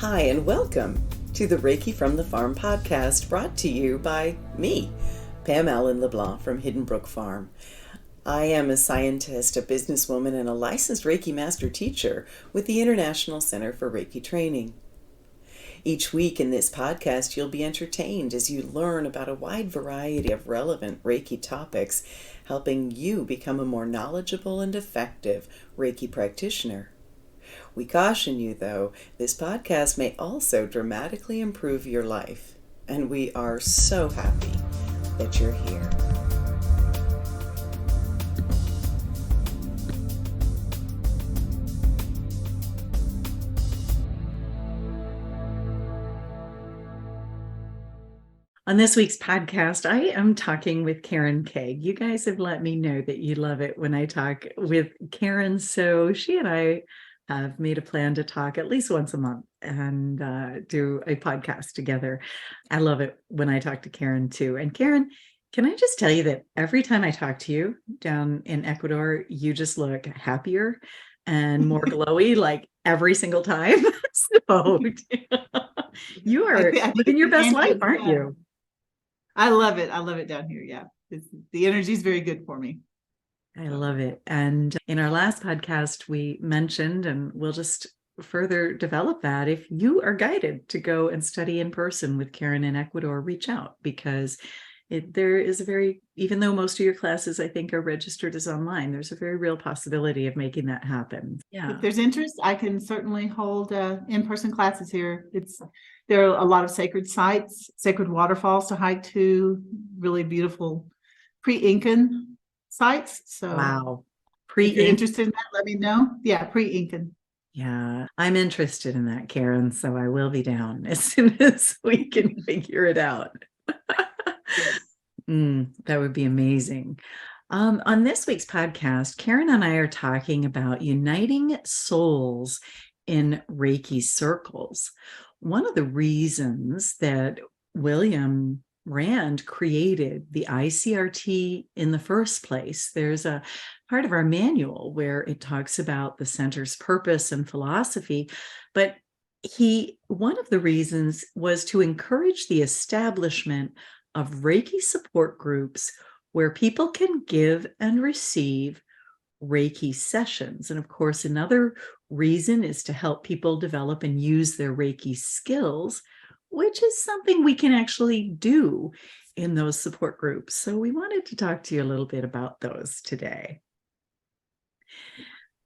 Hi, and welcome to the Reiki from the Farm podcast, brought to you by me, Pam Allen-LeBlanc from Hidden Brook Farm. I am a scientist, a businesswoman, and a licensed Reiki master teacher with the International Center for Reiki Training. Each week in this podcast, you'll be entertained as you learn about a wide variety of relevant Reiki topics, helping you become a more knowledgeable and effective Reiki practitioner. We caution you, though, this podcast may also dramatically improve your life, and we are so happy that you're here. On this week's podcast, I am talking with Karen Caig. You guys have let me know that you love it when I talk with Karen, so she and I have made a plan to talk at least once a month and do a podcast together. I love it when I talk to Karen too. And Karen, can I just tell you that every time I talk to you down in Ecuador, you just look happier and more glowy, like every single time. So you are living your best life, aren't you? I love it. I love it down here. Yeah. The energy is very good for me. I love it. And in our last podcast, we mentioned, and we'll just further develop that, if you are guided to go and study in person with Karen in Ecuador, reach out, because there is a very, even though most of your classes, I think, are registered as online, there's a very real possibility of making that happen. Yeah. If there's interest, I can certainly hold in-person classes here. There are a lot of sacred sites, sacred waterfalls to hike to, really beautiful pre-Incan sites. So wow. If you're interested in that, let me know. Yeah, pre-Incan. Yeah, I'm interested in that, Karen. So I will be down as soon as we can figure it out. Yes. That would be amazing. On this week's podcast, Karen and I are talking about uniting souls in Reiki Circles. One of the reasons that William Rand created the ICRT in the first place, there's a part of our manual where it talks about the center's purpose and philosophy, but one of the reasons was to encourage the establishment of Reiki support groups where people can give and receive Reiki sessions. And of course, another reason is to help people develop and use their Reiki skills, which is something we can actually do in those support groups. So we wanted to talk to you a little bit about those today.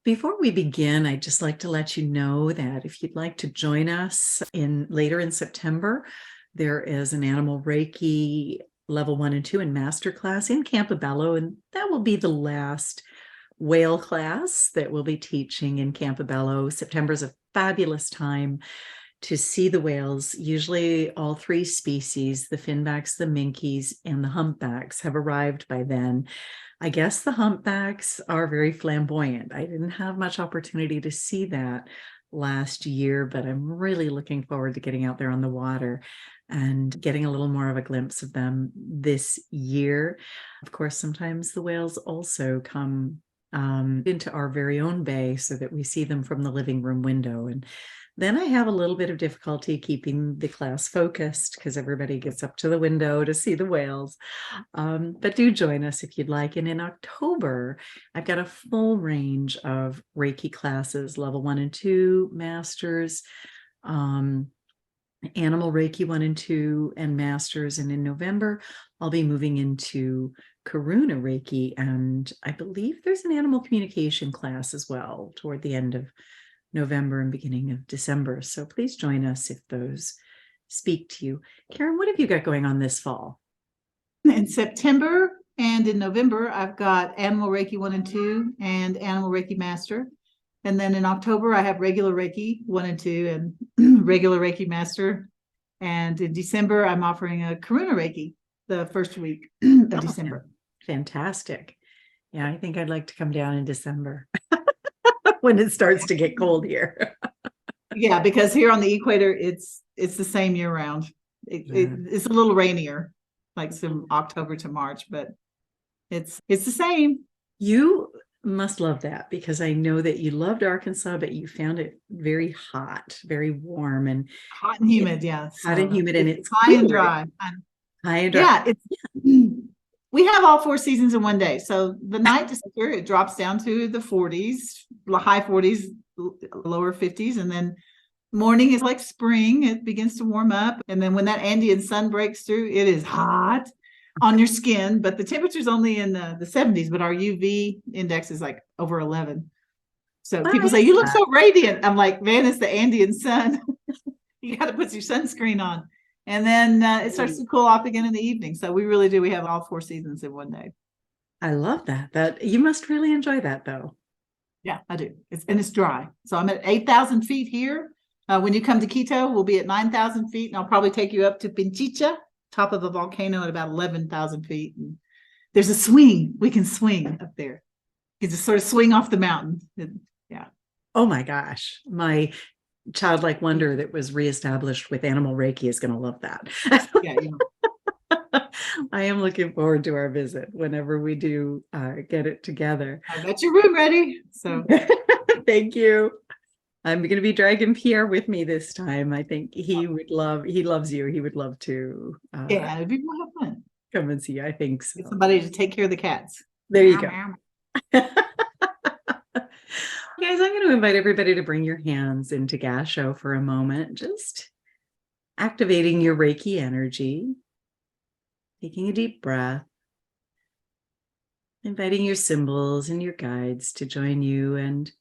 Before we begin, I'd just like to let you know that if you'd like to join us later in September, there is an Animal Reiki Level 1 and 2 and Master class in Campobello, and that will be the last whale class that we'll be teaching in Campobello. September is a fabulous time to see the whales. Usually all three species, the finbacks, the minkies, and the humpbacks, have arrived by then. I guess the humpbacks are very flamboyant. I didn't have much opportunity to see that last year, but I'm really looking forward to getting out there on the water and getting a little more of a glimpse of them this year. Of course, sometimes the whales also come into our very own bay so that we see them from the living room window. And then I have a little bit of difficulty keeping the class focused because everybody gets up to the window to see the whales. But do join us if you'd like. And in October, I've got a full range of Reiki classes, level 1 and 2, masters, Animal Reiki 1 and 2, and masters. And in November, I'll be moving into Karuna Reiki, and I believe there's an animal communication class as well toward the end of November and beginning of December. So please join us if those speak to you. Karen, what have you got going on this fall? In September and in November, I've got Animal Reiki 1 and 2 and Animal Reiki Master. And then in October, I have regular Reiki 1 and 2 and regular Reiki Master. And in December, I'm offering a Karuna Reiki the first week of December. Fantastic. Yeah, I think I'd like to come down in December when it starts to get cold here. Yeah, because here on the equator, it's the same year round. It's a little rainier, like from October to March, but it's the same. You Must love that, because I know that you loved Arkansas, but you found it very hot, very warm, and Hot and humid, yeah. hot and So humid, and it's it's high and cooler. dry. High and dry. Yeah, it's we have all 4 seasons in one day. So the night temperature, it drops down to the 40s, high 40s, lower 50s, and then morning is like spring. It begins to warm up, and then when that Andean sun breaks through, it is hot on your skin. But the temperature's only in the 70s, but our UV index is like over 11. So Why people say, is "You look that? so radiant." I'm like, "Man, it's the Andean sun." You got to put your sunscreen on. And then it starts to cool off again in the evening. So we really do. We have all 4 seasons in one day. I love that. That you must really enjoy that, though. Yeah, I do. It's dry. So I'm at 8,000 feet here. When you come to Quito, we'll be at 9,000 feet, and I'll probably take you up to Pinchicha, top of a volcano at about 11,000 feet. And there's a swing. We can swing up there. You can just sort of swing off the mountain. Yeah. Oh my gosh. My childlike wonder that was reestablished with animal Reiki is going to love that. Yeah. I am looking forward to our visit whenever we do get it together. I got your room ready. So thank you. I'm going to be dragging Pierre with me this time. I think he loves you. He would love to yeah, it'd be more fun. come and see you. I think so. Get somebody to take care of the cats. There you go. Guys, I'm going to invite everybody to bring your hands into Gasho for a moment, just activating your Reiki energy, taking a deep breath, inviting your symbols and your guides to join you, and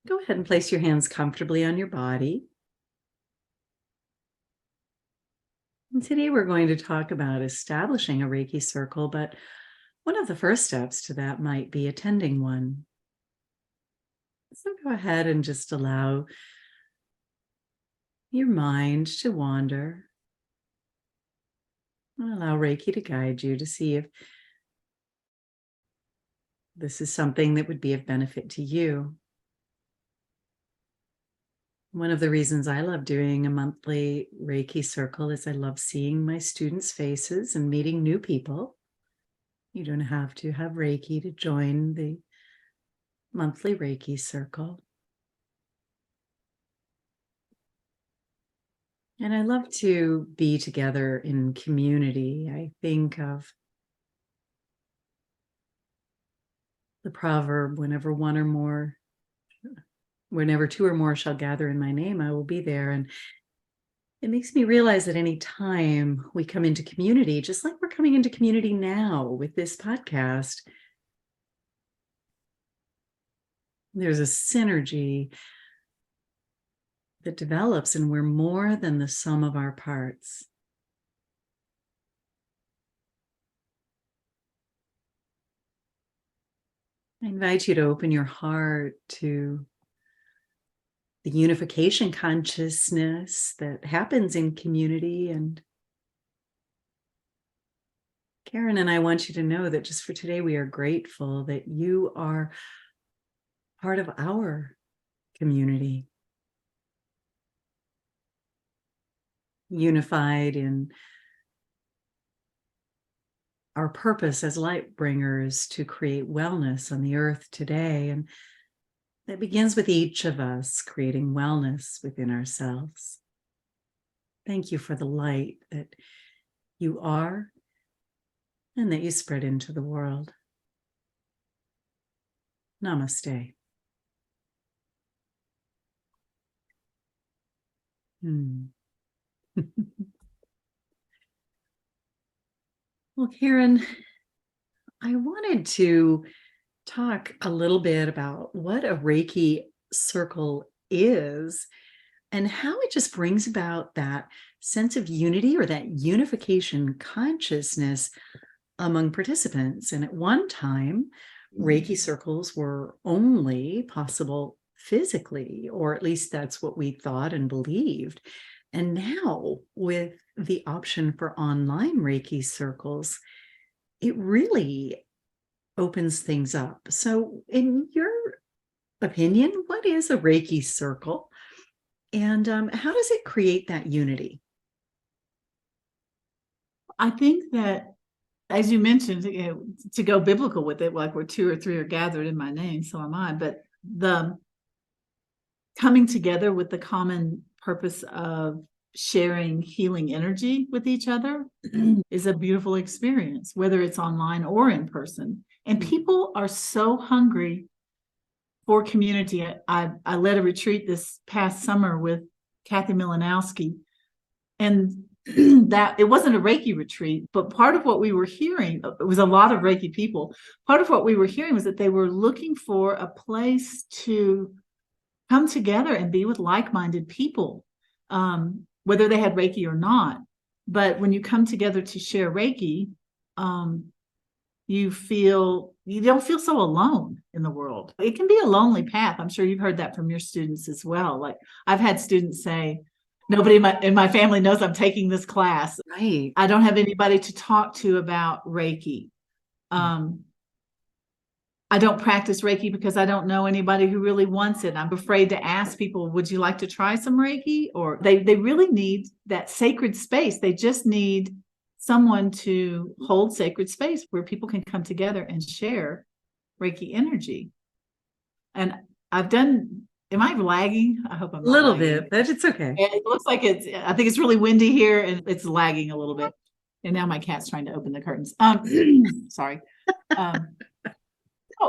go ahead and place your hands comfortably on your body. And today we're going to talk about establishing a Reiki circle, but one of the first steps to that might be attending one. So go ahead and just allow your mind to wander. And allow Reiki to guide you to see if this is something that would be of benefit to you. One of the reasons I love doing a monthly Reiki circle is I love seeing my students' faces and meeting new people. You don't have to have Reiki to join the monthly Reiki circle. And I love to be together in community. I think of the proverb, whenever two or more shall gather in my name, I will be there. And it makes me realize that any time we come into community, just like we're coming into community now with this podcast, there's a synergy that develops, and we're more than the sum of our parts. I invite you to open your heart to the unification consciousness that happens in community. And Karen and I want you to know that just for today, we are grateful that you are part of our community, unified in our purpose as light bringers to create wellness on the earth today. And that begins with each of us creating wellness within ourselves. Thank you for the light that you are and that you spread into the world. Namaste. Well, Karen, I wanted to talk a little bit about what a Reiki circle is and how it just brings about that sense of unity or that unification consciousness among participants. And at one time, Reiki circles were only possible physically, or at least that's what we thought and believed. And now, with the option for online Reiki circles, it really opens things up. So, in your opinion, what is a Reiki circle? And how does it create that unity? I think that as you mentioned, to go biblical with it, like where 2 or 3 are gathered in my name, so am I. But the coming together with the common purpose of sharing healing energy with each other is a beautiful experience, whether it's online or in person. And people are so hungry for community. I led a retreat this past summer with Kathy Milanowski, and that it wasn't a Reiki retreat, but part of what we were hearing, it was a lot of Reiki people. Part of what we were hearing was that they were looking for a place to come together and be with like-minded people, whether they had Reiki or not. But when you come together to share Reiki, you don't feel so alone in the world. It can be a lonely path. I'm sure you've heard that from your students as well. Like I've had students say, nobody in my family knows I'm taking this class. Right. I don't have anybody to talk to about Reiki. I don't practice Reiki because I don't know anybody who really wants it. I'm afraid to ask people, would you like to try some Reiki? Or they really need that sacred space. They just need someone to hold sacred space where people can come together and share Reiki energy. And am I lagging? I hope I'm not A little lagging. bit, but it's okay. It looks like I think it's really windy here and it's lagging a little bit. And now my cat's trying to open the curtains. Sorry.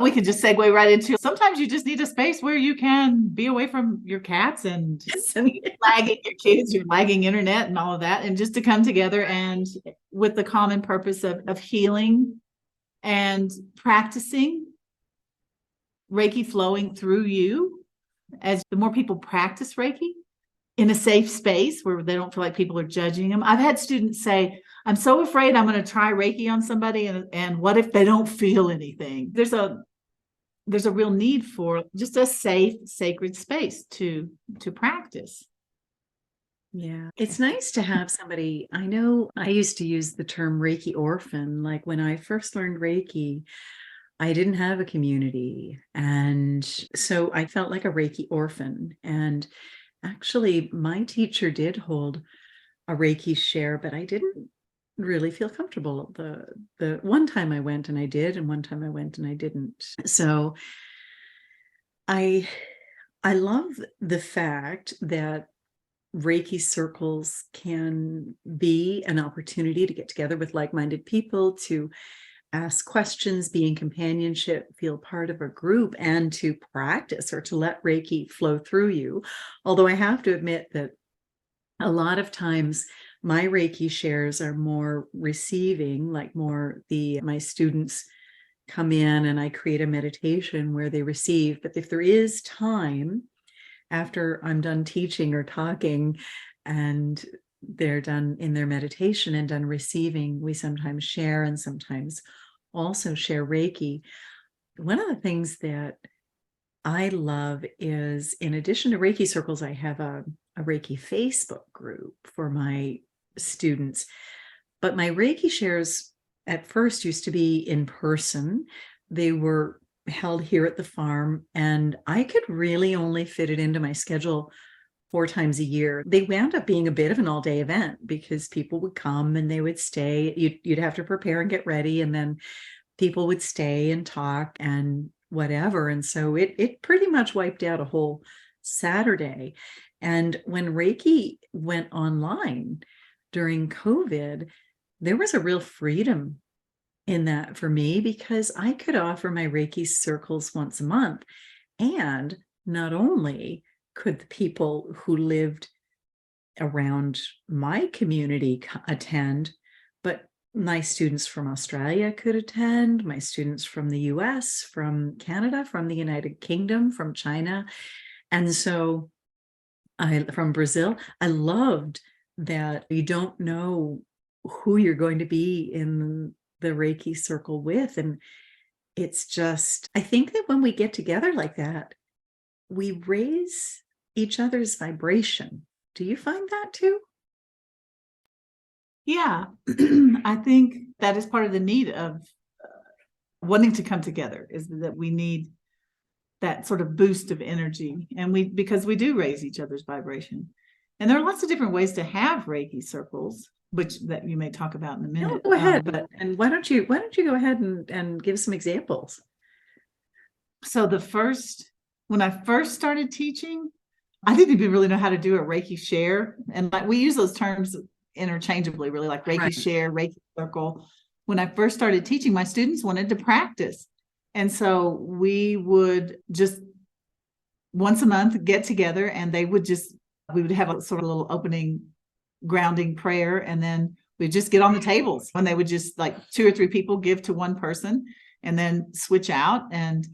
We can just segue right into, sometimes you just need a space where you can be away from your cats and lagging your kids, your lagging internet and all of that. And just to come together and with the common purpose of healing and practicing Reiki flowing through you. As the more people practice Reiki in a safe space where they don't feel like people are judging them. I've had students say, I'm so afraid I'm going to try Reiki on somebody. And what if they don't feel anything? There's a real need for just a safe, sacred space to practice. Yeah, it's nice to have somebody. I know I used to use the term Reiki orphan. Like when I first learned Reiki, I didn't have a community. And so I felt like a Reiki orphan. And actually, my teacher did hold a Reiki share, but I didn't really feel comfortable. The one time I went and I did, and one time I went and I didn't. So I love the fact that Reiki circles can be an opportunity to get together with like-minded people, to ask questions, be in companionship, feel part of a group, and to practice or to let Reiki flow through you. Although I have to admit that a lot of times my Reiki shares are more receiving, like my students come in and I create a meditation where they receive. But if there is time after I'm done teaching or talking and they're done in their meditation and done receiving, we sometimes share and sometimes also share Reiki. One of the things that I love is, in addition to Reiki Circles, I have a Reiki Facebook group for my students. But my Reiki shares at first used to be in person. They were held here at the farm, and I could really only fit it into my schedule 4 times a year. They wound up being a bit of an all-day event because people would come and they would stay. You'd have to prepare and get ready, and then people would stay and talk and whatever. And so it pretty much wiped out a whole Saturday. And when Reiki went online during COVID, there was a real freedom in that for me, because I could offer my Reiki circles once a month. And not only could the people who lived around my community attend, but my students from Australia could attend, my students from the US, from Canada, from the United Kingdom, from China. And so from Brazil, I loved that you don't know who you're going to be in the Reiki circle with. And it's just, I think that when we get together like that, we raise each other's vibration. Do you find that too? Yeah, I think that is part of the need of wanting to come together, is that we need that sort of boost of energy, and because we do raise each other's vibration. And there are lots of different ways to have Reiki circles. which that you may talk about in a No, minute. go ahead. But And why don't you go ahead and give some examples? so when I first started teaching, I didn't even really know how to do a Reiki share. And like we use those terms interchangeably, really, like Reiki Right. share, Reiki circle. When I first started teaching, my students wanted to practice. And so we would just once a month get together, and we would have a sort of little opening grounding prayer. And then we'd just get on the tables, and they would just, like, 2 or 3 people give to one person and then switch out. And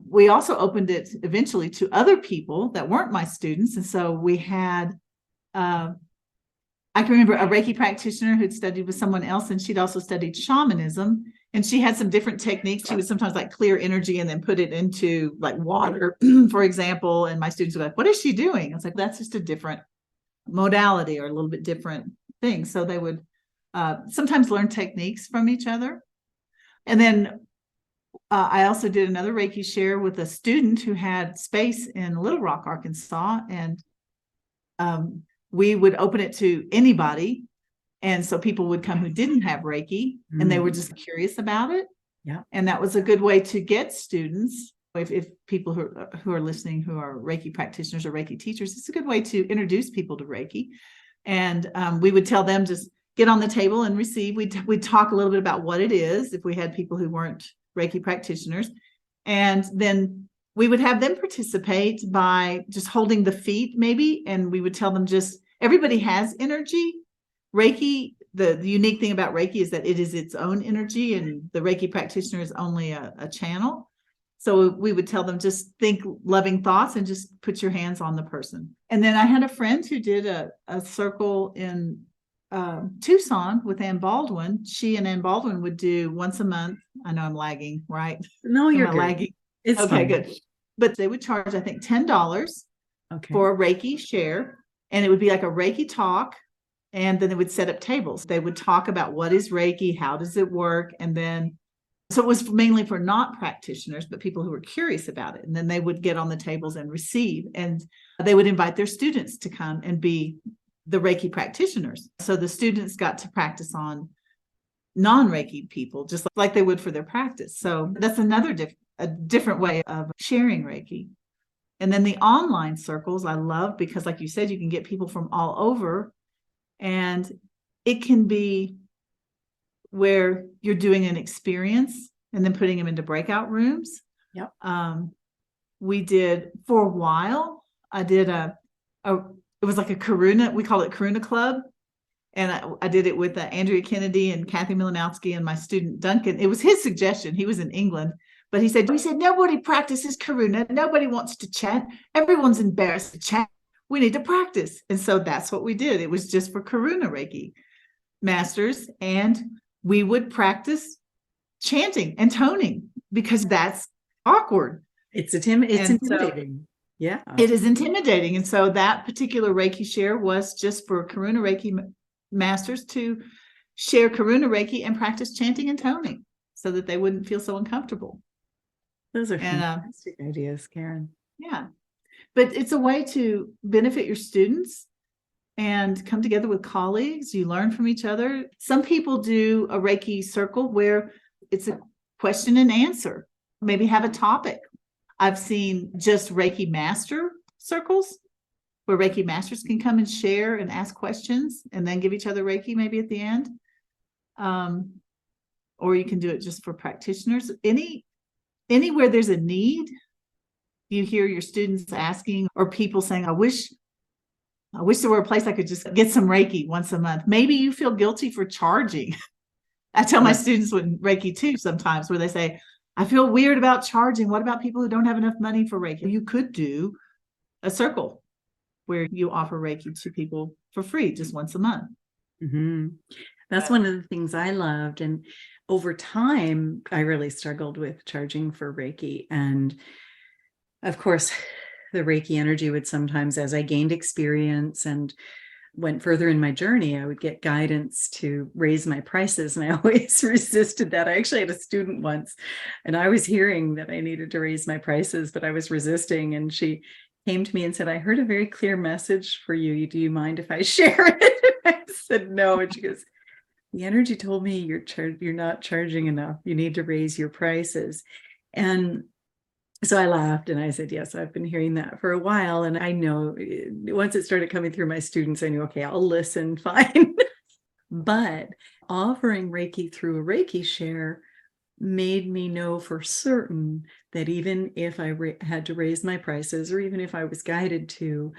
we also opened it eventually to other people that weren't my students. And so we had, I can remember a Reiki practitioner who'd studied with someone else, and she'd also studied shamanism. And she had some different techniques. She would sometimes like clear energy and then put it into like water, for example. And my students were like, what is she doing? I was like, that's just a different modality or a little bit different thing. So they would sometimes learn techniques from each other. And then I also did another Reiki share with a student who had space in Little Rock, Arkansas. And we would open it to anybody. And so people would come who didn't have Reiki, and they were just curious about it. Yeah. And that was a good way to get students. If people who are listening, who are Reiki practitioners or Reiki teachers, it's a good way to introduce people to Reiki. And we would tell them, just get on the table and receive. We'd talk a little bit about what it is if we had people who weren't Reiki practitioners. And then we would have them participate by just holding the feet maybe. And we would tell them, just everybody has energy. Reiki, the unique thing about Reiki is that it is its own energy, and the Reiki practitioner is only a channel. So we would tell them, just think loving thoughts and just put your hands on the person. And then I had a friend who did a circle in Tucson with Ann Baldwin. She and Ann Baldwin would do once a month. I know I'm lagging, right? No, you're Am I good. lagging? It's Okay, fine. good. But they would charge, I think, $10 Okay. for a Reiki share. And it would be like a Reiki talk. And then they would set up tables. They would talk about what is Reiki, how does it work? And then, so it was mainly for not practitioners, but people who were curious about it. And then they would get on the tables and receive. And they would invite their students to come and be the Reiki practitioners. So the students got to practice on non-Reiki people, just like they would for their practice. So that's another different way of sharing Reiki. And then the online circles I love, because like you said, you can get people from all over. And it can be where you're doing an experience and then putting them into breakout rooms. Yep. We did, for a while, I did it was like a Karuna, we call it Karuna Club. And I did it with Andrea Kennedy and Kathy Milanowski and my student Duncan. It was his suggestion. He was in England, but he said, nobody practices Karuna. Nobody wants to chant. Everyone's embarrassed to chant. We need to practice. And so that's what we did. It was just for Karuna Reiki masters. And we would practice chanting and toning, because that's awkward. It's intimidating. Yeah. It is intimidating. And so that particular Reiki share was just for Karuna Reiki masters to share Karuna Reiki and practice chanting and toning so that they wouldn't feel so uncomfortable. Those are fantastic ideas, Karen. Yeah. But it's a way to benefit your students and come together with colleagues. You learn from each other. Some people do a Reiki circle where it's a question and answer, maybe have a topic. I've seen just Reiki master circles where Reiki masters can come and share and ask questions and then give each other Reiki maybe at the end. Or you can do it just for practitioners. Anywhere there's a need, you hear your students asking, or people saying, I wish there were a place I could just get some Reiki once a month. Maybe you feel guilty for charging. I tell my students with Reiki too sometimes, where they say, I feel weird about charging. What about people who don't have enough money for Reiki? You could do a circle where you offer Reiki to people for free, just once a month. Mm-hmm. That's one of the things I loved. And over time, I really struggled with charging for Reiki. And of course, the Reiki energy would sometimes, as I gained experience and went further in my journey, I would get guidance to raise my prices. And I always resisted that. I actually had a student once, and I was hearing that I needed to raise my prices, but I was resisting. And she came to me and said, I heard a very clear message for you. Do you mind if I share it? I said, no. And she goes, the energy told me you're not charging enough. You need to raise your prices. And so I laughed and I said, yes, I've been hearing that for a while. And I know once it started coming through my students, I knew, okay, I'll listen, fine. But offering Reiki through a Reiki share made me know for certain that even if I had to raise my prices, or even if I was guided to,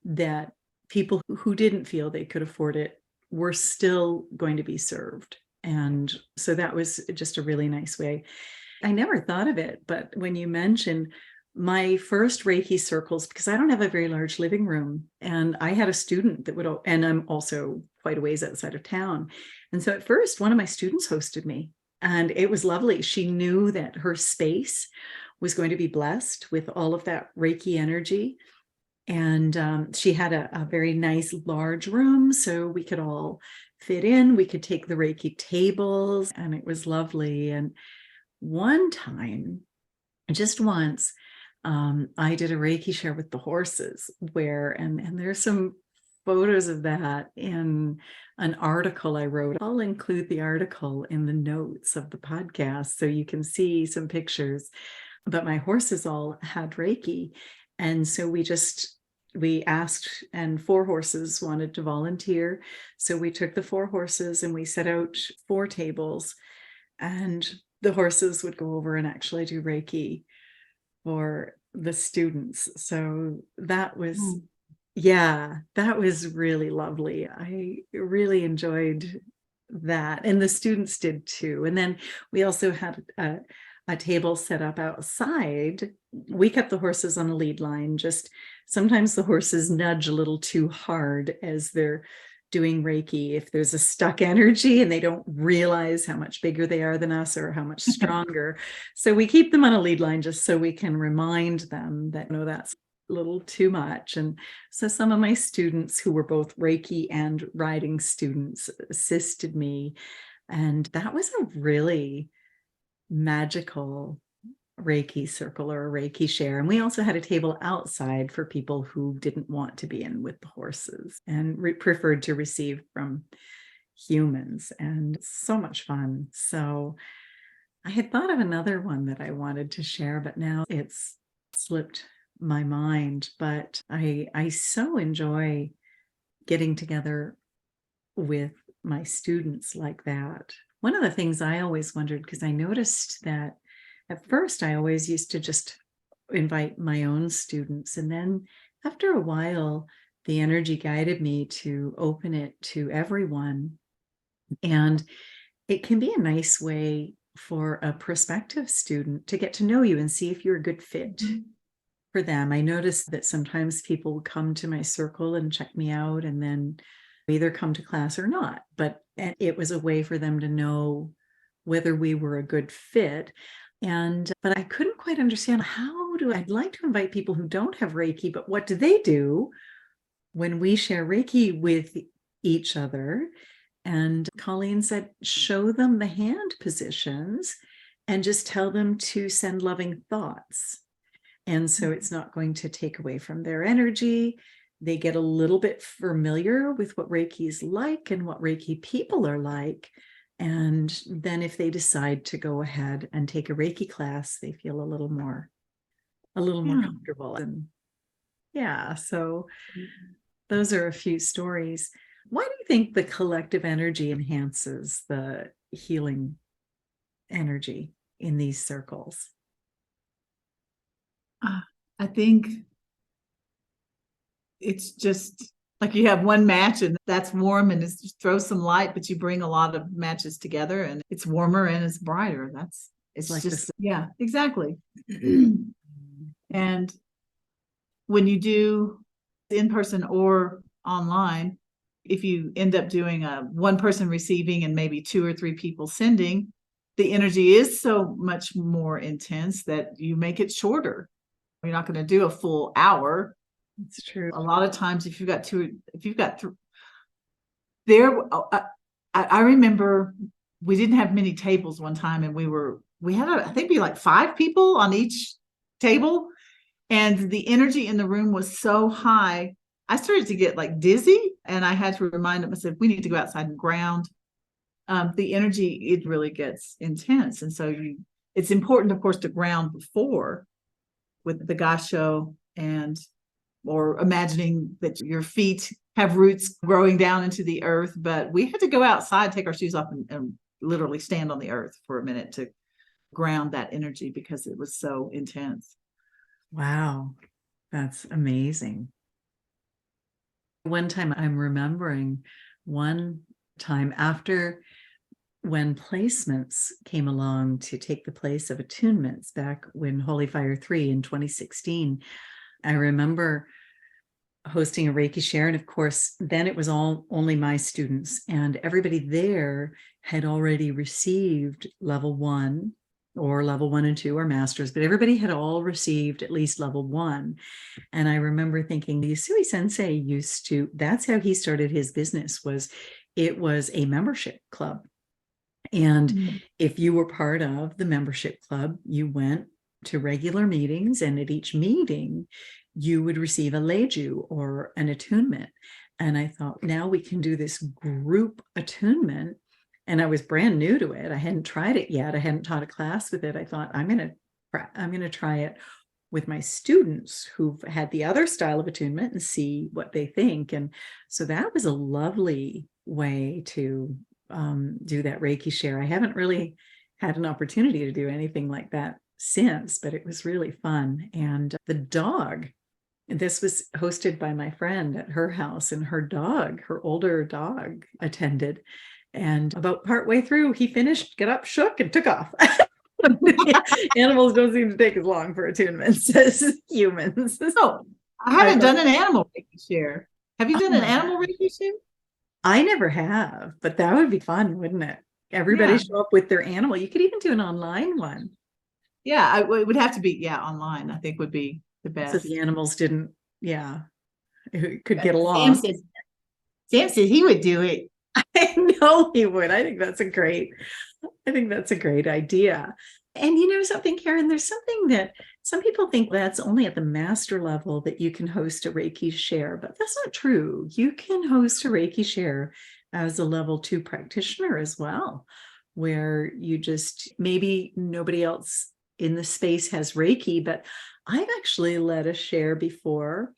that people who didn't feel they could afford it were still going to be served. And so that was just a really nice way. I never thought of it, but when you mentioned my first Reiki circles, because I don't have a very large living room, and I had a student that would, and I'm also quite a ways outside of town. And so at first, one of my students hosted me, and it was lovely. She knew that her space was going to be blessed with all of that Reiki energy. And she had a very nice large room, so we could all fit in. We could take the Reiki tables, and it was lovely. And one time, just once, I did a Reiki share with the horses and there's some photos of that in an article I wrote. I'll include the article in the notes of the podcast so you can see some pictures. But my horses all had Reiki. And so we asked, and 4 horses wanted to volunteer. So we took the 4 horses and we set out 4 tables, and the horses would go over and actually do Reiki for the students. So that was, that was really lovely. I really enjoyed that. And the students did too. And then we also had a table set up outside. We kept the horses on a lead line. Just sometimes the horses nudge a little too hard as they're doing Reiki, if there's a stuck energy and they don't realize how much bigger they are than us or how much stronger. So we keep them on a lead line just so we can remind them that, no, that's a little too much. And so some of my students who were both Reiki and riding students assisted me. And that was a really magical Reiki circle or a Reiki share. And we also had a table outside for people who didn't want to be in with the horses and preferred to receive from humans. And so much fun. So I had thought of another one that I wanted to share, but now it's slipped my mind. But I so enjoy getting together with my students like that. One of the things I always wondered, because I noticed that at first, I always used to just invite my own students. And then after a while, the energy guided me to open it to everyone. And it can be a nice way for a prospective student to get to know you and see if you're a good fit for them. I noticed that sometimes people would come to my circle and check me out and then either come to class or not. But it was a way for them to know whether we were a good fit. But I couldn't quite understand I'd like to invite people who don't have Reiki, but what do they do when we share Reiki with each other? And Colleen said, show them the hand positions and just tell them to send loving thoughts. And so it's not going to take away from their energy. They get a little bit familiar with what Reiki is like and what Reiki people are like. And then if they decide to go ahead and take a Reiki class, they feel a little more comfortable. And so those are a few stories. Why do you think the collective energy enhances the healing energy in these circles? I think it's just like you have one match and that's warm and it throws some light, but you bring a lot of matches together and it's warmer and it's brighter. It's like just, yeah, exactly. And when you do in person or online, if you end up doing a one person receiving and maybe 2 or 3 people sending, the energy is so much more intense that you make it shorter. You're not going to do a full hour. It's true. A lot of times, if you've got 3, I remember we didn't have many tables one time, and we had I think like 5 people on each table, And the energy in the room was so high, I started to get like dizzy, and I had to remind myself, we need to go outside and ground. The energy, it really gets intense. And so it's important, of course, to ground before with the gasho, or imagining that your feet have roots growing down into the earth. But we had to go outside, take our shoes off, and literally stand on the earth for a minute to ground that energy because it was so intense. Wow, that's amazing. One time I'm remembering one time after when placements came along to take the place of attunements back when Holy Fire 3 in 2016, I remember hosting a Reiki share. And of course, then it was only my students, and everybody there had already received level 1 or level 1 and 2 or masters, but everybody had all received at least level 1. And I remember thinking, Yusui Sensei used to, that's how he started his business, it was a membership club. And if you were part of the membership club, you went to regular meetings, and at each meeting, you would receive a leiju or an attunement. And I thought, now we can do this group attunement. And I was brand new to it. I hadn't tried it yet. I hadn't taught a class with it. I thought, I'm going to try it with my students who've had the other style of attunement and see what they think. And so that was a lovely way to do that Reiki share. I haven't really had an opportunity to do anything like that since, but it was really fun. And the dog, this was hosted by my friend at her house, and her older dog, attended. And about partway through, he finished, got up, shook, and took off. Animals don't seem to take as long for attunements as humans. Oh, I haven't done an animal Reiki share. Have you done an animal Reiki share? I never have, but that would be fun, wouldn't it? Everybody show up with their animal. You could even do an online one. Yeah, it would have to be, online, I think would be the best. So the animals didn't, could get along. Sam said he would do it. I know he would. I think that's a great idea. And you know something, Karen, there's something that some people think that's only at the master level that you can host a Reiki share, but that's not true. You can host a Reiki share as a level 2 practitioner as well, where you just, maybe nobody else in the space has Reiki, but I've actually led a share before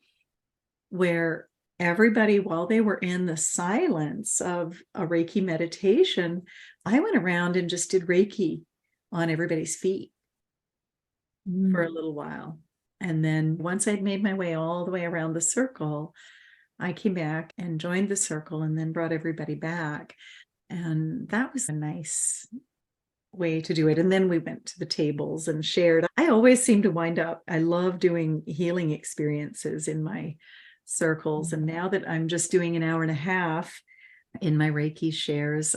where everybody, while they were in the silence of a Reiki meditation, I went around and just did Reiki on everybody's feet for a little while. And then once I'd made my way all the way around the circle, I came back and joined the circle and then brought everybody back. And that was a nice way to do it. And then we went to the tables and shared. I always seem to wind up, I love doing healing experiences in my circles. And now that I'm just doing an hour and a half in my Reiki shares,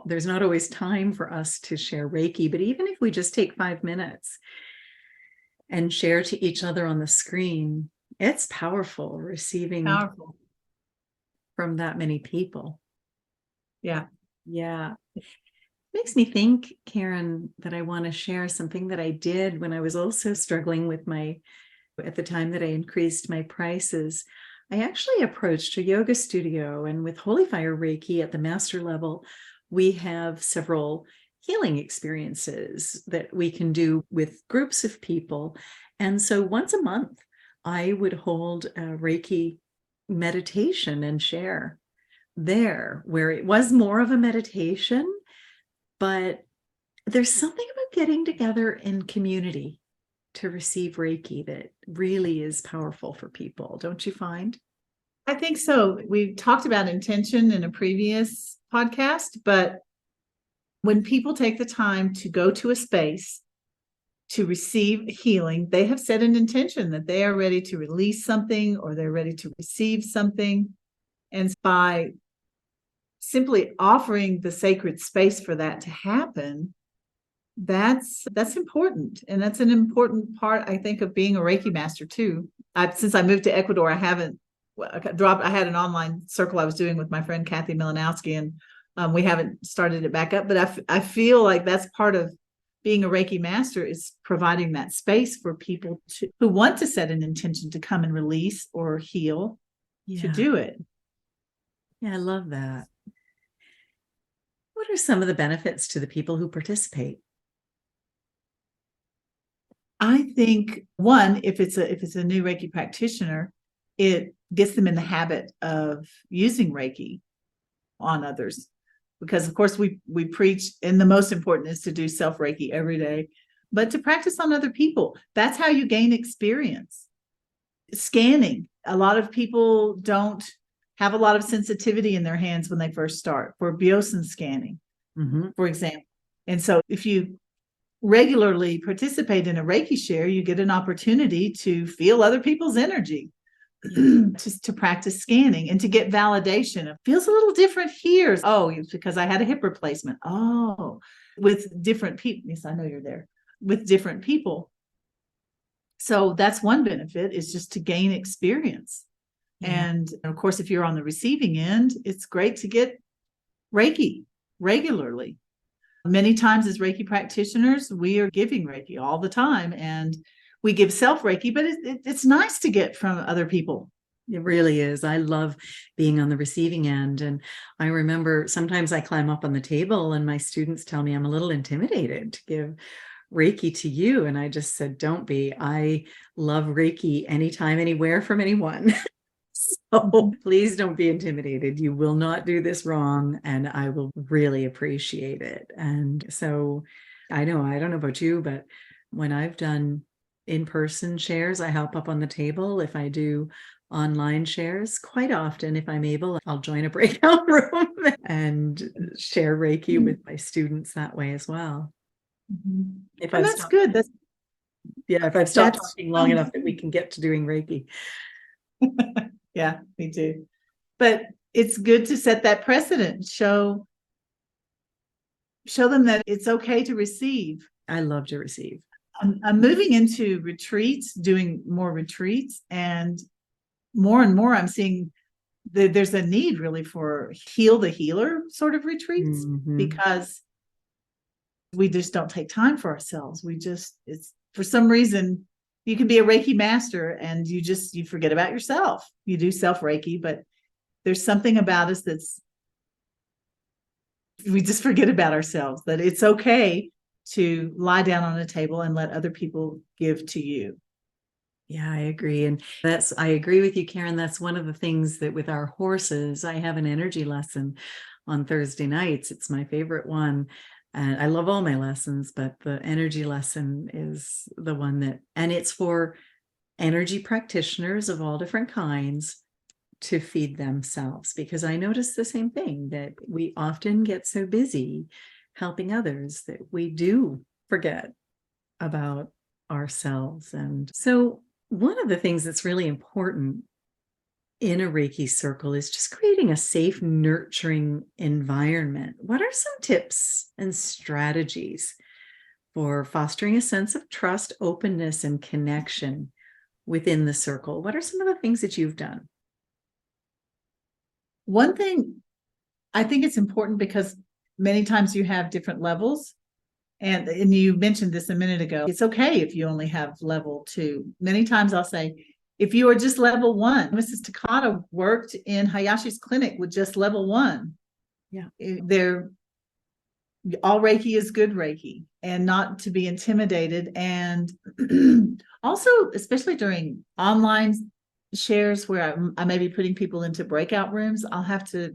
there's not always time for us to share Reiki, but even if we just take 5 minutes and share to each other on the screen, it's powerful receiving from that many people. Yeah. Makes me think, Karen, that I want to share something that I did when I was also struggling with at the time that I increased my prices. I actually approached a yoga studio, and with Holy Fire Reiki at the master level, we have several healing experiences that we can do with groups of people. And so once a month, I would hold a Reiki meditation and share there, where it was more of a meditation, but there's something about getting together in community to receive Reiki that really is powerful for people, don't you find? I think so. We talked about intention in a previous podcast, but when people take the time to go to a space to receive healing, they have set an intention that they are ready to release something or they're ready to receive something. And by simply offering the sacred space for that to happen, that's important. And that's an important part, I think, of being a Reiki master too. Since I moved to Ecuador, I had an online circle I was doing with my friend Kathy Milanowski, and we haven't started it back up, but I feel like that's part of being a Reiki master is providing that space for people who want to set an intention to come and release or heal to do it. Yeah, I love that. What are some of the benefits to the people who participate? I think one, if it's a new Reiki practitioner, it gets them in the habit of using Reiki on others. Because of course we preach, and the most important is to do self Reiki every day, but to practice on other people. That's how you gain experience. Scanning. A lot of people don't have a lot of sensitivity in their hands when they first start for Biosen scanning, for example. And so if you regularly participate in a Reiki share, you get an opportunity to feel other people's energy. Just to practice scanning and to get validation. It feels a little different here. Oh, it's because I had a hip replacement. Oh, with different people. Yes, I know you're there. With different people. So that's one benefit, is just to gain experience. Yeah. And of course, if you're on the receiving end, it's great to get Reiki regularly. Many times as Reiki practitioners, we are giving Reiki all the time, and we give self Reiki, but it's nice to get from other people. It really is. I love being on the receiving end. And I remember sometimes I climb up on the table and my students tell me I'm a little intimidated to give Reiki to you. And I just said, don't be. I love Reiki anytime, anywhere, from anyone. So please don't be intimidated. You will not do this wrong, and I will really appreciate it. And so I don't know about you, but when I've done in-person shares, I help up on the table. If I do online shares, quite often, if I'm able, I'll join a breakout room and share Reiki with my students that way as well. If that's good. If I've stopped talking long enough that we can get to doing Reiki. Yeah, me too. But it's good to set that precedent. Show them that it's okay to receive. I love to receive. I'm moving into retreats, doing more retreats, and more I'm seeing that there's a need really for heal the healer sort of retreats, because we just don't take time for ourselves. It's for some reason, you can be a Reiki master and you forget about yourself. You do self Reiki, but there's something about us we just forget about ourselves, that it's okay to lie down on a table and let other people give to you. Yeah, I agree. And I agree with you, Karen. That's one of the things that with our horses, I have an energy lesson on Thursday nights. It's my favorite one. And I love all my lessons, but the energy lesson is the one and it's for energy practitioners of all different kinds to feed themselves, because I notice the same thing, that we often get so busy helping others that we do forget about ourselves. And so one of the things that's really important in a Reiki circle is just creating a safe, nurturing environment. What are some tips and strategies for fostering a sense of trust, openness, and connection within the circle? What are some of the things that you've done? One thing, I think it's important because many times you have different levels. And you mentioned this a minute ago. It's okay if you only have level 2. Many times I'll say, if you are just level 1, Mrs. Takata worked in Hayashi's clinic with just level 1. Yeah. All Reiki is good Reiki, and not to be intimidated. And also, especially during online shares where I may be putting people into breakout rooms, I'll have to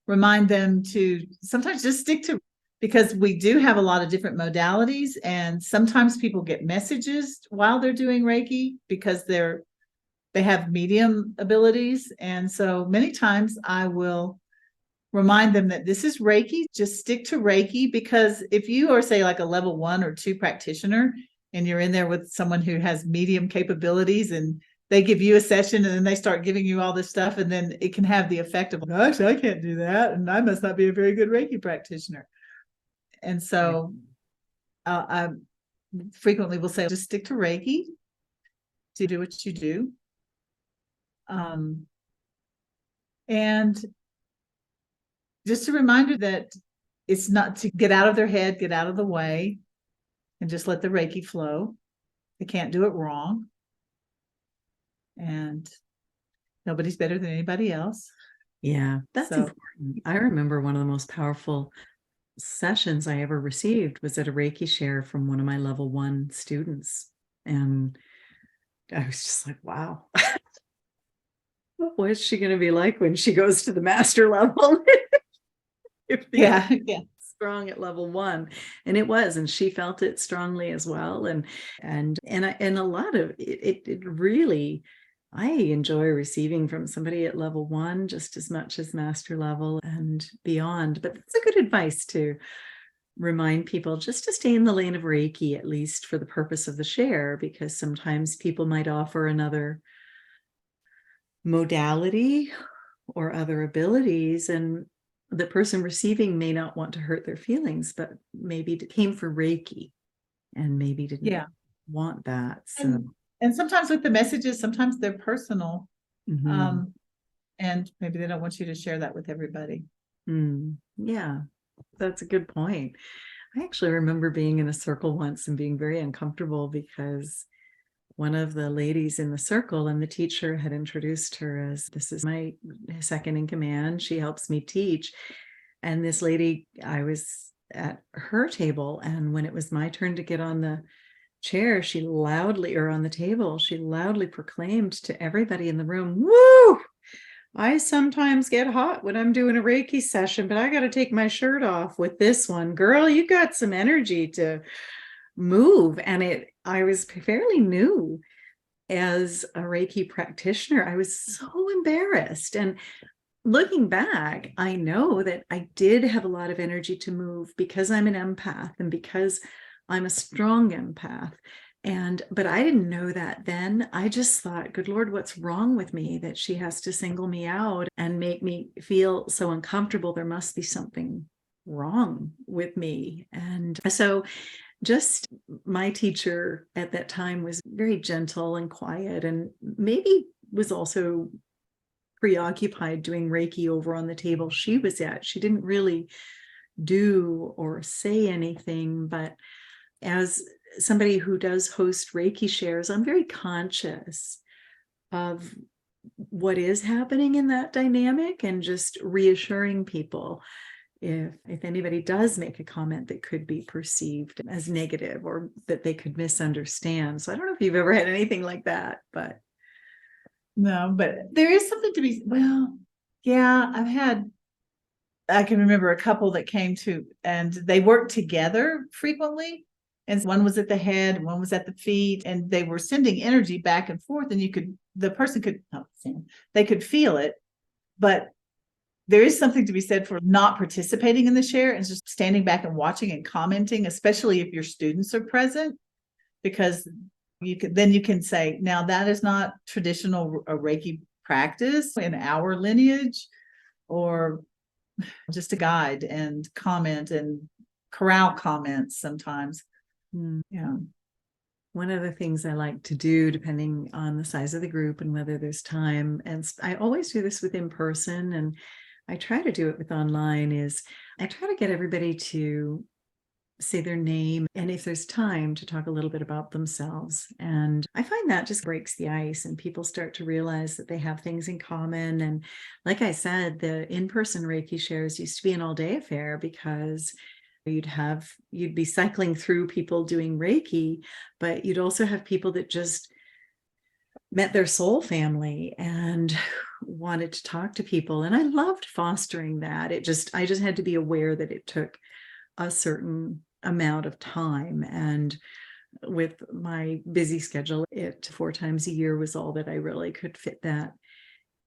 remind them to sometimes just stick to, because we do have a lot of different modalities, and sometimes people get messages while they're doing Reiki because they have medium abilities. And so many times I will remind them that this is Reiki, just stick to Reiki, because if you are, say, like a level 1 or 2 practitioner and you're in there with someone who has medium capabilities and they give you a session and then they start giving you all this stuff, and then it can have the effect of, gosh, I can't do that, and I must not be a very good Reiki practitioner. And so I frequently will say, just stick to Reiki, to do what you do. And just a reminder that it's not to get out of their head, get out of the way, and just let the Reiki flow. They can't do it wrong. And nobody's better than anybody else. Yeah, that's So, important. I remember one of the most powerful sessions I ever received was at a Reiki share from one of my level 1 students. And I was just like, wow, what's she going to be like when she goes to the master level? yeah. Strong at level 1, and it was, and she felt it strongly as well. And a lot of it really, I enjoy receiving from somebody at level 1 just as much as master level and beyond. But it's a good advice to remind people just to stay in the lane of Reiki, at least for the purpose of the share, because sometimes people might offer another modality or other abilities, and the person receiving may not want to hurt their feelings, but maybe it came for Reiki and maybe didn't want that. So, and sometimes with the messages, sometimes they're personal. mhm. And maybe they don't want you to share that with everybody. Yeah, that's a good point. I actually remember being in a circle once and being very uncomfortable because one of the ladies in the circle and the teacher had introduced her as, this is my second in command. She helps me teach. And this lady, I was at her table, and when it was my turn to get on the chair, she loudly, or on the table, she loudly proclaimed to everybody in the room, "Woo! I sometimes get hot when I'm doing a Reiki session, but I got to take my shirt off with this one. Girl, you got some energy to move." And I was fairly new as a Reiki practitioner. I was so embarrassed. And looking back, I know that I did have a lot of energy to move because I'm an empath and because I'm a strong empath. But I didn't know that then. I just thought, good Lord, what's wrong with me that she has to single me out and make me feel so uncomfortable? There must be something wrong with me. And so just my teacher at that time was very gentle and quiet, and maybe was also preoccupied doing Reiki over on the table she was at. She didn't really do or say anything, but as somebody who does host Reiki shares, I'm very conscious of what is happening in that dynamic and just reassuring people if anybody does make a comment that could be perceived as negative or that they could misunderstand. So I don't know if you've ever had anything like that, but. No, but there is something to be, well, yeah, I can remember a couple that came to, and they worked together frequently. And one was at the head, one was at the feet, and they were sending energy back and forth, and the person could, they could feel it. But there is something to be said for not participating in the share and just standing back and watching and commenting, especially if your students are present, because you can say, now that is not traditional Reiki practice in our lineage, or just a guide and comment and corral comments sometimes. Yeah. One of the things I like to do, depending on the size of the group and whether there's time, and I always do this with in person, and I try to do it with online, is I try to get everybody to say their name, and if there's time, to talk a little bit about themselves. And I find that just breaks the ice, and people start to realize that they have things in common. And like I said, the in-person Reiki shares used to be an all-day affair because you'd be cycling through people doing Reiki, but you'd also have people that just met their soul family and wanted to talk to people. And I loved fostering that. I just had to be aware that it took a certain amount of time. And with my busy schedule, 4 times a year was all that I really could fit that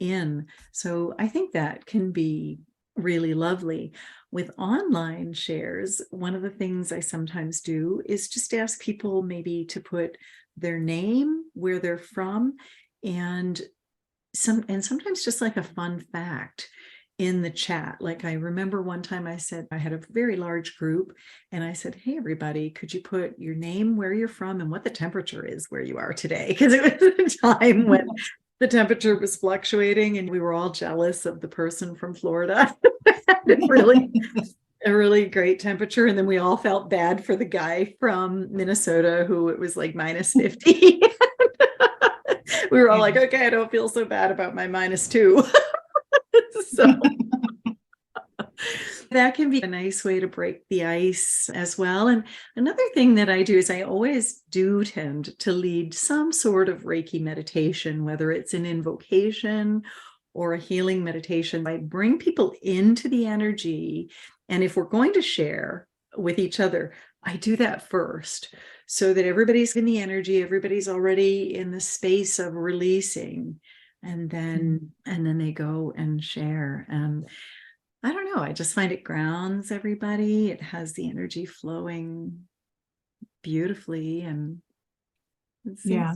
in. So I think that can be really lovely. With online shares, one of the things I sometimes do is just ask people maybe to put their name, where they're from, and sometimes just like a fun fact in the chat. Like I remember one time I said, I had a very large group, and I said, hey, everybody, could you put your name, where you're from, and what the temperature is where you are today? Because it was a time when the temperature was fluctuating and we were all jealous of the person from Florida. a really great temperature. And then we all felt bad for the guy from Minnesota who it was like -50. We were all like, okay, I don't feel so bad about my -2. So that can be a nice way to break the ice as well. And another thing that I do is I always do tend to lead some sort of Reiki meditation, whether it's an invocation or a healing meditation. I bring people into the energy. And if we're going to share with each other, I do that first so that everybody's in the energy, everybody's already in the space of releasing. And then they go and share. And I don't know, I just find it grounds everybody. It has the energy flowing beautifully. And Yeah.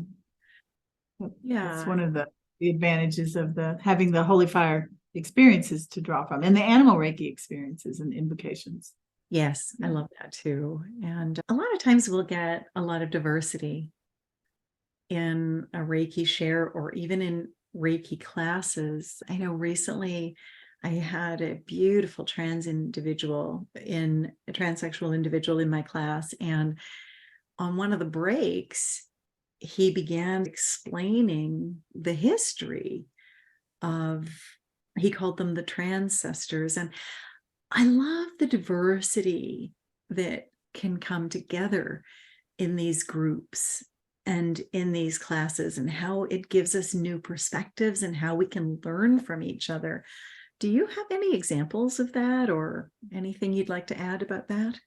Yeah. It's one of the advantages of having the holy fire experiences to draw from, and the animal Reiki experiences and invocations. Yes, I love that too. And a lot of times we'll get a lot of diversity in a Reiki share or even in Reiki classes. I know recently I had a beautiful transsexual individual in my class. And on one of the breaks, he began explaining the history of, he called them the transcestors. And I love the diversity that can come together in these groups and in these classes, and how it gives us new perspectives and how we can learn from each other. Do you have any examples of that or anything you'd like to add about that?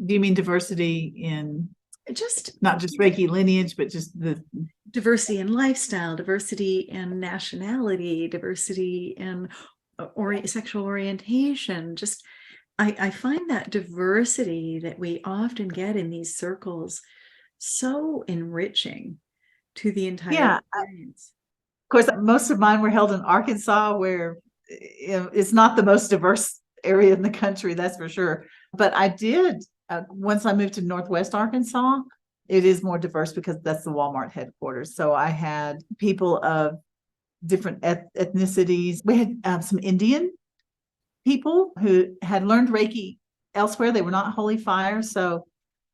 Do you mean diversity in Just not just Reiki lineage, but just the diversity in lifestyle, diversity in nationality, diversity in sexual orientation? Just I find that diversity that we often get in these circles so enriching to the entire experience. Of course, most of mine were held in Arkansas, where it's not the most diverse area in the country, that's for sure. But I did, once I moved to Northwest Arkansas, it is more diverse because that's the Walmart headquarters. So I had people of different ethnicities. We had some Indian people who had learned Reiki elsewhere. They were not holy fire. So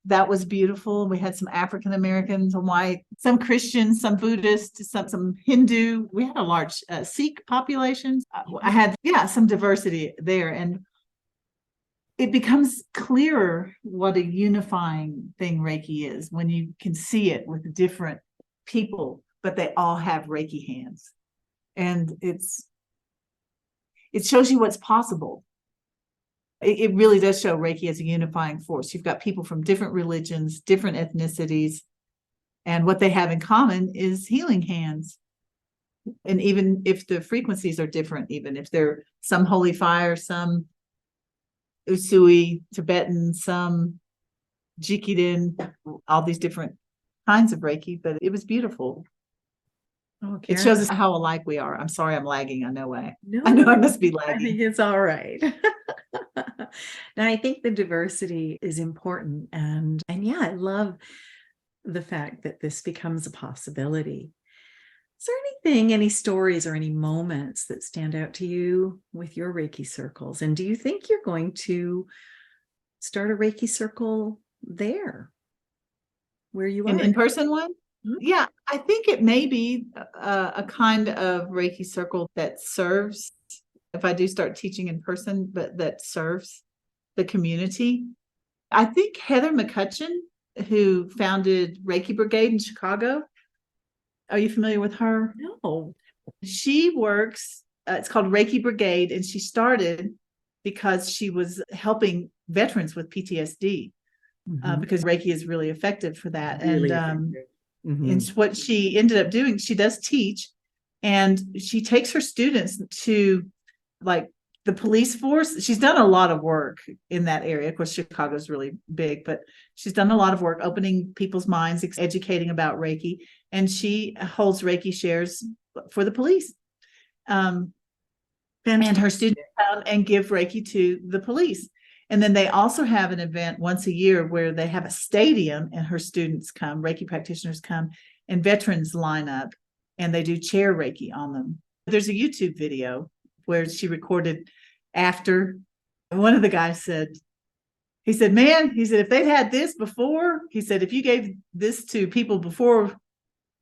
that was beautiful. We had some African Americans, some white, some Christians, some Buddhists, some Hindu. We had a large Sikh population. I had, some diversity there. And it becomes clearer what a unifying thing Reiki is when you can see it with different people, but they all have Reiki hands. And it shows you what's possible. It really does show Reiki as a unifying force. You've got people from different religions, different ethnicities, and what they have in common is healing hands. And even if the frequencies are different, even if they're some holy fire, some Usui, Tibetan, some Jikiden, all these different kinds of Reiki, but it was beautiful. Oh, it Karen, shows us how alike we are. I'm sorry I'm lagging. I know I No, must be I lagging. think it's all right. Now, I think the diversity is important. And I love the fact that this becomes a possibility. Is there anything, any stories or any moments that stand out to you with your Reiki circles? And do you think you're going to start a Reiki circle there where you are? An in-person one? Mhm. Yeah, I think it may be a kind of Reiki circle that serves, if I do start teaching in person, but that serves the community. I think Heather McCutcheon, who founded Reiki Brigade in Chicago, are you familiar with her? No. She works, it's called Reiki Brigade, and she started because she was helping veterans with PTSD, because Reiki is really effective for that. Really and effective. And what she ended up doing, she does teach, and she takes her students to like the police force. She's done a lot of work in that area. Of course, Chicago's really big, but she's done a lot of work opening people's minds, educating about Reiki, and she holds Reiki shares for the police. And her students come and give Reiki to the police. And then they also have an event once a year where they have a stadium and her students come, Reiki practitioners come, and veterans line up and they do chair Reiki on them. There's a YouTube video where she recorded after And one of the guys said, he said, man, he said, if they'd had this before, he said, if you gave this to people before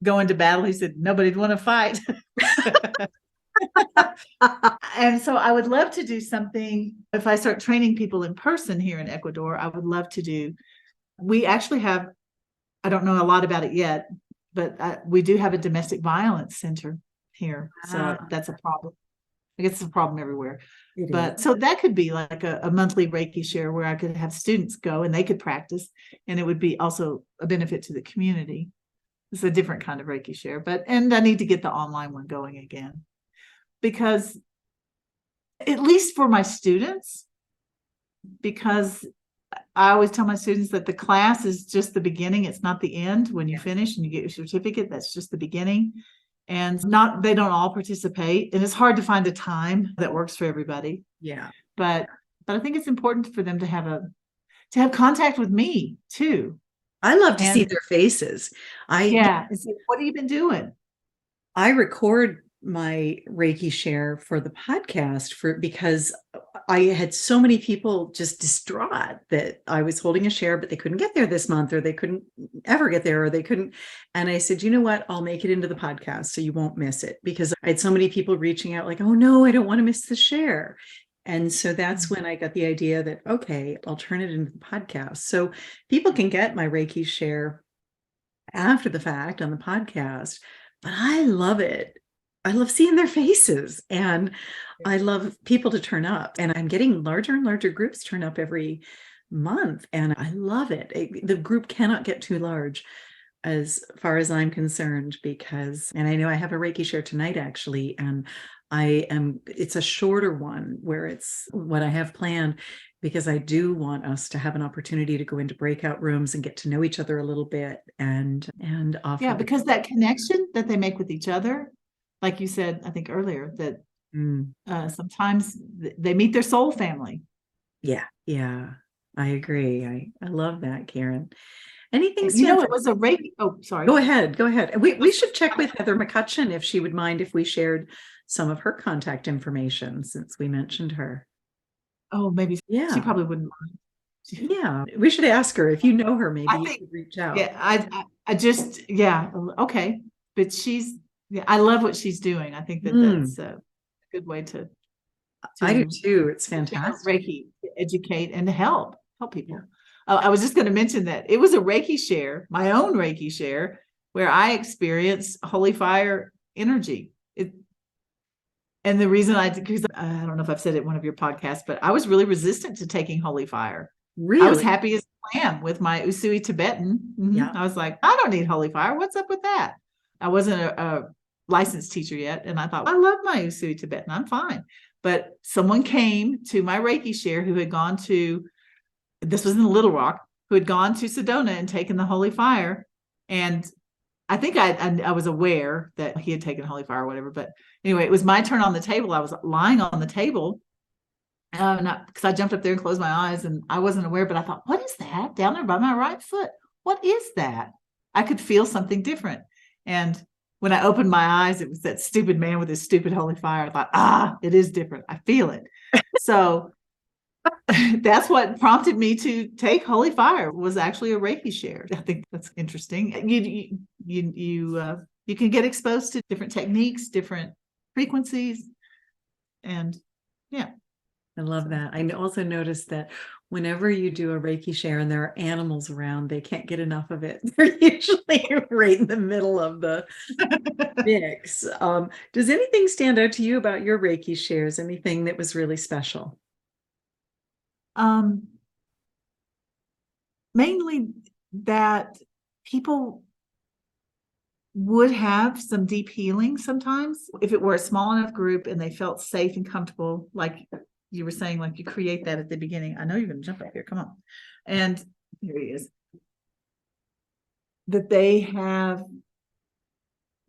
going to battle, he said, nobody'd want to fight. And so I would love to do something. If I start training people in person here in Ecuador, I would love to do. We actually have, I don't know a lot about it yet, but we do have a domestic violence center here. So that's a problem. I guess it's a problem everywhere. But so that could be like a monthly Reiki share where I could have students go and they could practice, and it would be also a benefit to the community. It's a different kind of Reiki share, and I need to get the online one going again, because at least for my students, because I always tell my students that the class is just the beginning. It's not the end. When you finish and you get your certificate, that's just the beginning. And they don't all participate. And it's hard to find a time that works for everybody. Yeah. But I think it's important for them to have contact with me too. I love to see their faces. And say, what have you been doing? I record my Reiki share for the podcast because I had so many people just distraught that I was holding a share, but they couldn't get there this month, or they couldn't ever get there, or they couldn't. And I said, you know what? I'll make it into the podcast so you won't miss it, because I had so many people reaching out like, oh no, I don't want to miss the share. And so that's when I got the idea that, okay, I'll turn it into the podcast. So people can get my Reiki share after the fact on the podcast, but I love it. I love seeing their faces, and I love people to turn up, and I'm getting larger and larger groups turn up every month, and I love it. The group cannot get too large as far as I'm concerned, and I know I have a Reiki share tonight actually, and it's a shorter one where it's what I have planned, because I do want us to have an opportunity to go into breakout rooms and get to know each other a little bit and offer. Yeah, because that connection that they make with each other, like you said, I think earlier, that sometimes they meet their soul family. Yeah. I agree. I love that, Karen. Anything? It was a Reiki. Oh, sorry. Go ahead. We should check with Heather McCutcheon if she would mind if we shared some of her contact information, since we mentioned her. Oh, maybe. Yeah. She probably wouldn't mind. Yeah, we should ask her. If you know her, maybe you could reach out. Yeah, okay. But I love what she's doing. I think that's a good way to I do too. It's fantastic. Reiki, to educate and to help people. Yeah. I was just going to mention that it was a Reiki share, my own Reiki share, where I experienced holy fire energy. And the reason because I don't know if I've said it in one of your podcasts, but I was really resistant to taking holy fire. Really? I was happy as a lamb with my Usui Tibetan. Yeah. I was like, I don't need holy fire. What's up with that? I wasn't a licensed teacher yet. And I thought, I love my Usui Tibetan. I'm fine. But someone came to my Reiki share who had gone to, this was in Little Rock, who had gone to Sedona and taken the holy fire. And I think I was aware that he had taken holy fire or whatever. But anyway, it was my turn on the table. I was lying on the table because I jumped up there and closed my eyes, and I wasn't aware, but I thought, what is that down there by my right foot? What is that? I could feel something different. And when I opened my eyes, it was that stupid man with his stupid holy fire. I thought, it is different. I feel it. So that's what prompted me to take holy fire, was actually a Reiki share. I think that's interesting. You can get exposed to different techniques, different frequencies, and yeah. I love that. I also noticed that whenever you do a Reiki share and there are animals around, they can't get enough of it. They're usually right in the middle of the mix. Does anything stand out to you about your Reiki shares? Anything that was really special? Mainly that people would have some deep healing sometimes if it were a small enough group and they felt safe and comfortable, like you were saying, like you create that at the beginning. I know you're going to jump up here. Come on. And here he is. That they have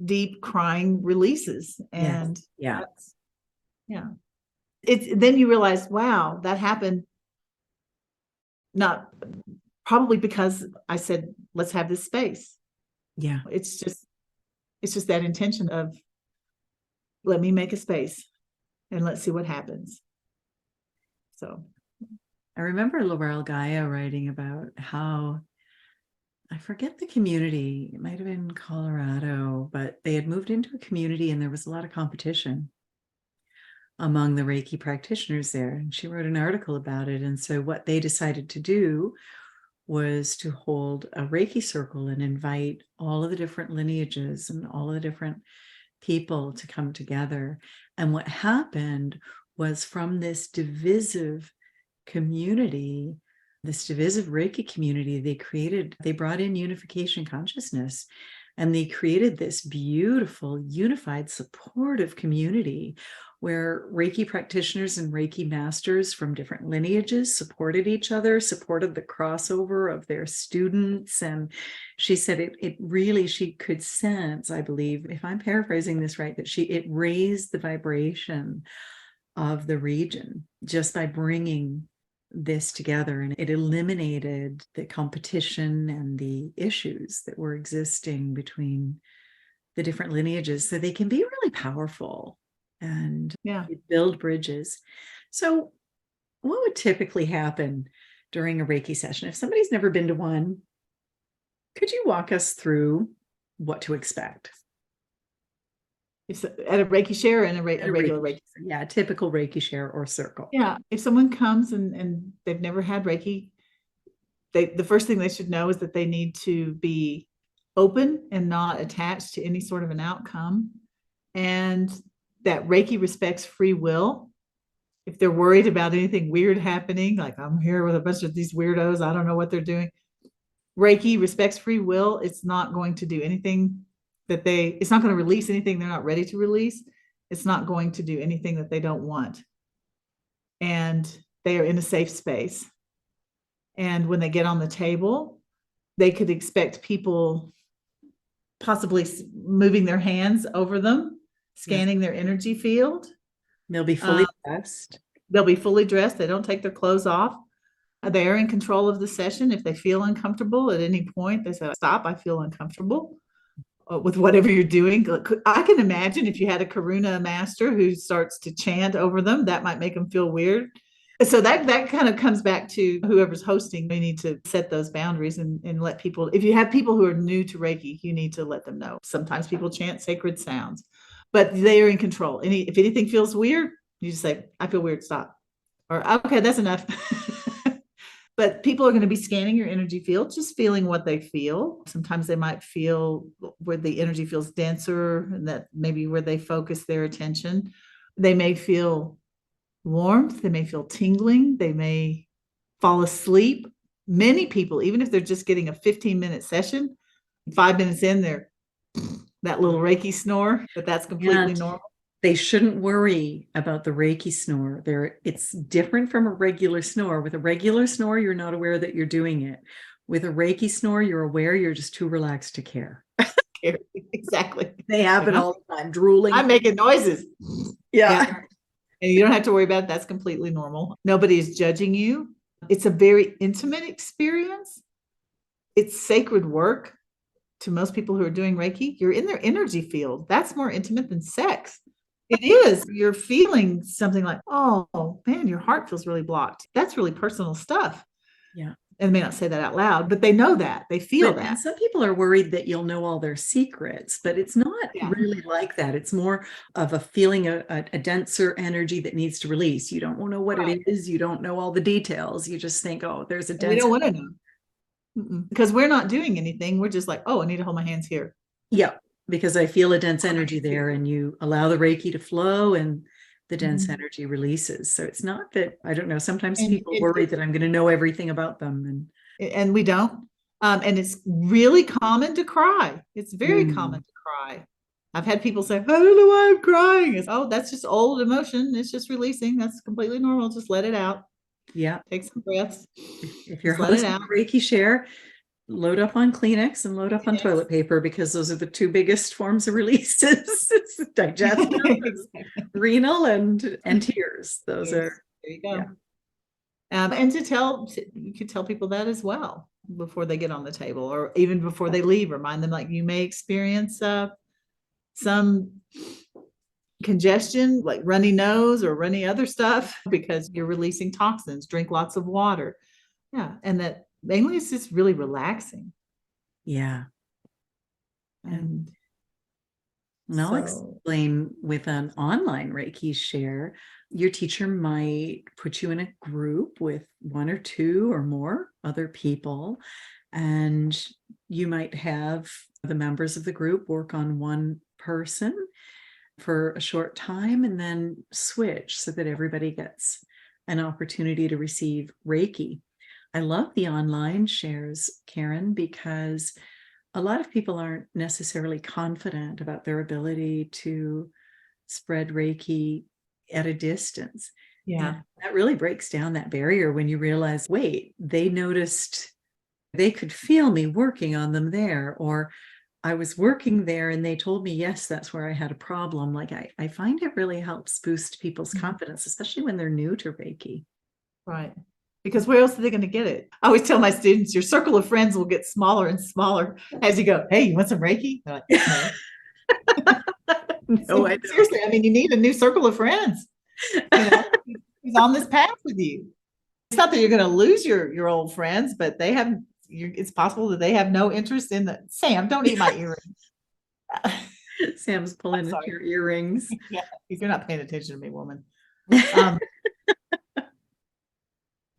deep crying releases. And yeah. Then you realize, wow, that happened. Not probably because I said, let's have this space. Yeah. It's just that intention of, let me make a space and let's see what happens. So I remember Laurel Gaia writing about how, I forget the community, it might have been Colorado, but they had moved into a community and there was a lot of competition among the Reiki practitioners there. And she wrote an article about it. And so what they decided to do was to hold a Reiki circle and invite all of the different lineages and all of the different people to come together. And what happened was, from this divisive community, this divisive Reiki community, they brought in unification consciousness, and they created this beautiful, unified, supportive community where Reiki practitioners and Reiki masters from different lineages supported each other, supported the crossover of their students. And she said it really, she could sense, I believe, if I'm paraphrasing this right, that it raised the vibration of the region just by bringing this together, and it eliminated the competition and the issues that were existing between the different lineages, so they can be really powerful and build bridges. So what would typically happen during a Reiki session? If somebody's never been to one, could you walk us through what to expect? It's at a Reiki share and a regular Reiki. Yeah, a typical Reiki share or circle. Yeah. If someone comes and they've never had Reiki, the first thing they should know is that they need to be open and not attached to any sort of an outcome. And that Reiki respects free will. If they're worried about anything weird happening, like I'm here with a bunch of these weirdos, I don't know what they're doing. Reiki respects free will. It's not going to do anything it's not going to release anything they're not ready to release. It's not going to do anything that they don't want. And they are in a safe space. And when they get on the table, they could expect people possibly moving their hands over them, scanning their energy field. They'll be fully dressed. They'll be fully dressed. They don't take their clothes off. They are in control of the session. If they feel uncomfortable at any point, they say, stop, I feel uncomfortable with whatever you're doing. I can imagine if you had a Karuna master who starts to chant over them, that might make them feel weird. So that kind of comes back to whoever's hosting. We need to set those boundaries and let people, if you have people who are new to Reiki, you need to let them know. Sometimes people chant sacred sounds, but they are in control. If anything feels weird, you just say, I feel weird, stop. Or, okay, that's enough. But people are going to be scanning your energy field, just feeling what they feel. Sometimes they might feel where the energy feels denser, and that maybe where they focus their attention. They may feel warmth. They may feel tingling. They may fall asleep. Many people, even if they're just getting a 15-minute session, 5 minutes in, they're that little Reiki snore, but that's completely normal. They shouldn't worry about the Reiki snore. It's different from a regular snore. With a regular snore, you're not aware that you're doing it. With a Reiki snore, you're aware, you're just too relaxed to care. Exactly. They happen all the time, drooling. I'm making noises. Yeah. And you don't have to worry about it. That's completely normal. Nobody is judging you. It's a very intimate experience. It's sacred work to most people who are doing Reiki. You're in their energy field. That's more intimate than sex. It is. You're feeling something like, oh man, your heart feels really blocked. That's really personal stuff. Yeah. And they may not say that out loud, but they know that. They feel that. And some people are worried that you'll know all their secrets, but it's not really like that. It's more of a feeling, a denser energy that needs to release. You don't know what it is. You don't know all the details. You just think, oh, there's a denser. We don't want to know. Because we're not doing anything. We're just like, oh, I need to hold my hands here. Yeah. Because I feel a dense energy there, and you allow the Reiki to flow and the dense energy releases. So it's not that, I don't know, sometimes people worry that I'm going to know everything about them. And we don't. And it's really common to cry. It's very common to cry. I've had people say, I don't know why I'm crying. That's just old emotion. It's just releasing. That's completely normal. Just let it out. Yeah. Take some breaths. If you're hosting a Reiki share, load up on Kleenex and load up on toilet paper, because those are the two biggest forms of releases. It's digestive, renal, and tears. Those are. There you go. Yeah. And you could tell people that as well before they get on the table, or even before they leave. Remind them, like, you may experience some congestion, like runny nose or runny other stuff, because you're releasing toxins. Drink lots of water. Yeah. And that mainly it's just really relaxing. Yeah. And I'll so, explain with an online Reiki share. Your teacher might put you in a group with one or two or more other people, and you might have the members of the group work on one person for a short time and then switch so that everybody gets an opportunity to receive Reiki. I love the online shares, Karen, because a lot of people aren't necessarily confident about their ability to spread Reiki at a distance. yeah. And that really breaks down that barrier when you realize, wait, they noticed, they could feel me working on them there, or I was working there and they told me, yes, that's where I had a problem. Like I find it really helps boost people's confidence, especially when they're new to Reiki. Right. Because where else are they going to get it? I always tell my students, your circle of friends will get smaller and smaller as you go, hey, you want some Reiki? They're like, no. No, I don't. Seriously, I mean, you need a new circle of friends. You know, he's on this path with you. It's not that you're going to lose your old friends, but they have, it's possible that they have no interest in the, Sam, don't eat my earring. Sam's pulling at your earrings. Yeah, you're not paying attention to me, woman.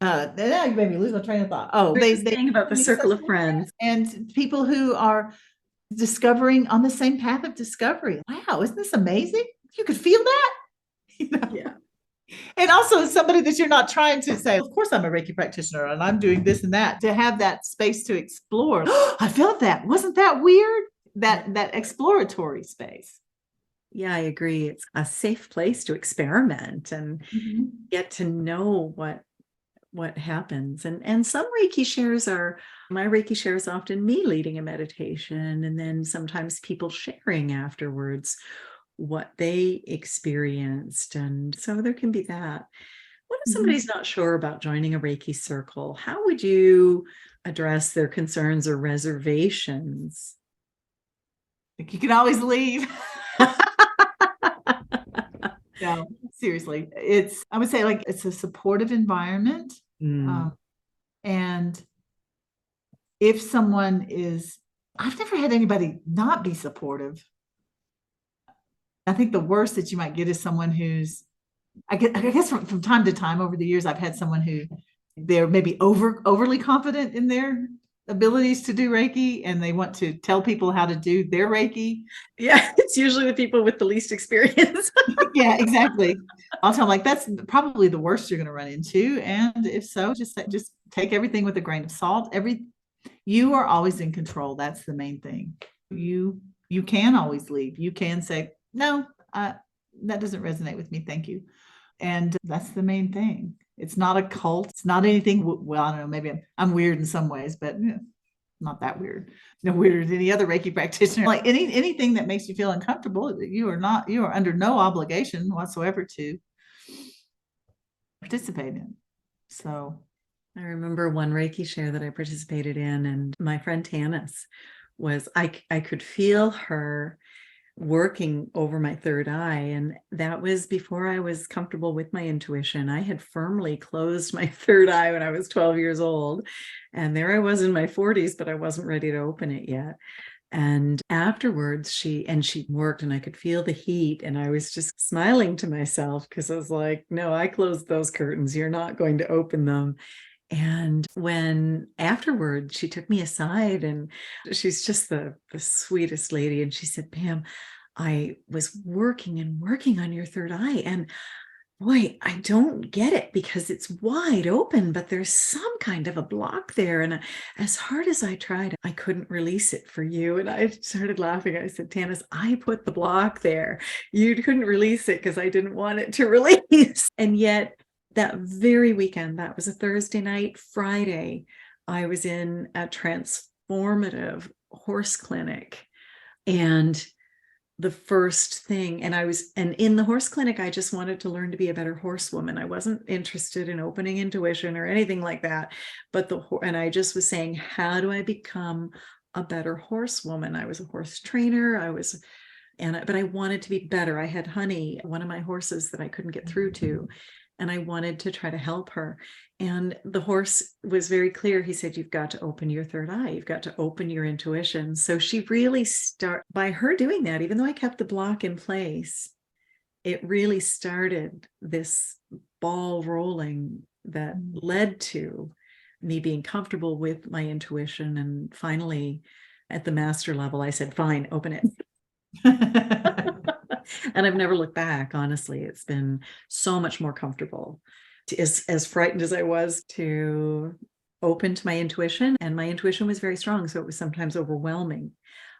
Now you made me lose my train of thought. Oh, they saying about the circle of friends and people who are discovering on the same path of discovery. Wow, isn't this amazing? You could feel that. You know? Yeah. And also somebody that you're not trying to say, of course I'm a Reiki practitioner and I'm doing this and that, to have that space to explore. I felt that. Wasn't that weird? That exploratory space. Yeah, I agree. It's a safe place to experiment and get to know what happens. And some Reiki shares are, my Reiki shares often me leading a meditation, and then sometimes people sharing afterwards what they experienced. And so there can be that. What if somebody's not sure about joining a Reiki circle? How would you address their concerns or reservations? You can always leave. No, seriously. I would say like it's a supportive environment. And if someone I've never had anybody not be supportive. I think the worst that you might get is someone who's, I guess from time to time over the years, I've had someone who they're maybe overly confident in their abilities to do Reiki, and they want to tell people how to do their Reiki. Yeah, it's usually the people with the least experience. Yeah, exactly. I'll tell them like that's probably the worst you're going to run into, and if so, just take everything with a grain of salt. You are always in control. That's the main thing. You can always leave. You can say no. That doesn't resonate with me. Thank you. And that's the main thing. It's not a cult. It's not anything. Well, I don't know. Maybe I'm weird in some ways, but not that weird. No weirder than any other Reiki practitioner. Like anything that makes you feel uncomfortable, you are under no obligation whatsoever to participate in. So I remember one Reiki share that I participated in, and my friend Tanis I could feel her working over my third eye. And that was before I was comfortable with my intuition. I had firmly closed my third eye when I was 12 years old. And there I was in my 40s, but I wasn't ready to open it yet. And afterwards, she worked, and I could feel the heat. And I was just smiling to myself because I was like, no, I closed those curtains. You're not going to open them. And when afterward, she took me aside, and she's just the sweetest lady. And she said, Pam, I was working on your third eye. And boy, I don't get it because it's wide open, but there's some kind of a block there. And as hard as I tried, I couldn't release it for you. And I started laughing. I said, Tanis, I put the block there. You couldn't release it because I didn't want it to release. And yet, that very weekend, that was a Thursday night, Friday, I was in a transformative horse clinic. And the first thing, and in the horse clinic, I just wanted to learn to be a better horsewoman. I wasn't interested in opening intuition or anything like that. And I just was saying, how do I become a better horsewoman? I was a horse trainer. but I wanted to be better. I had Honey, one of my horses that I couldn't get through to, and I wanted to try to help her. And the horse was very clear. He said, you've got to open your third eye. You've got to open your intuition. So she really by her doing that, even though I kept the block in place, it really started this ball rolling that led to me being comfortable with my intuition. And finally, at the master level, I said, fine, open it. And I've never looked back. Honestly, it's been so much more comfortable. As frightened as I was to open to my intuition, and my intuition was very strong, so it was sometimes overwhelming.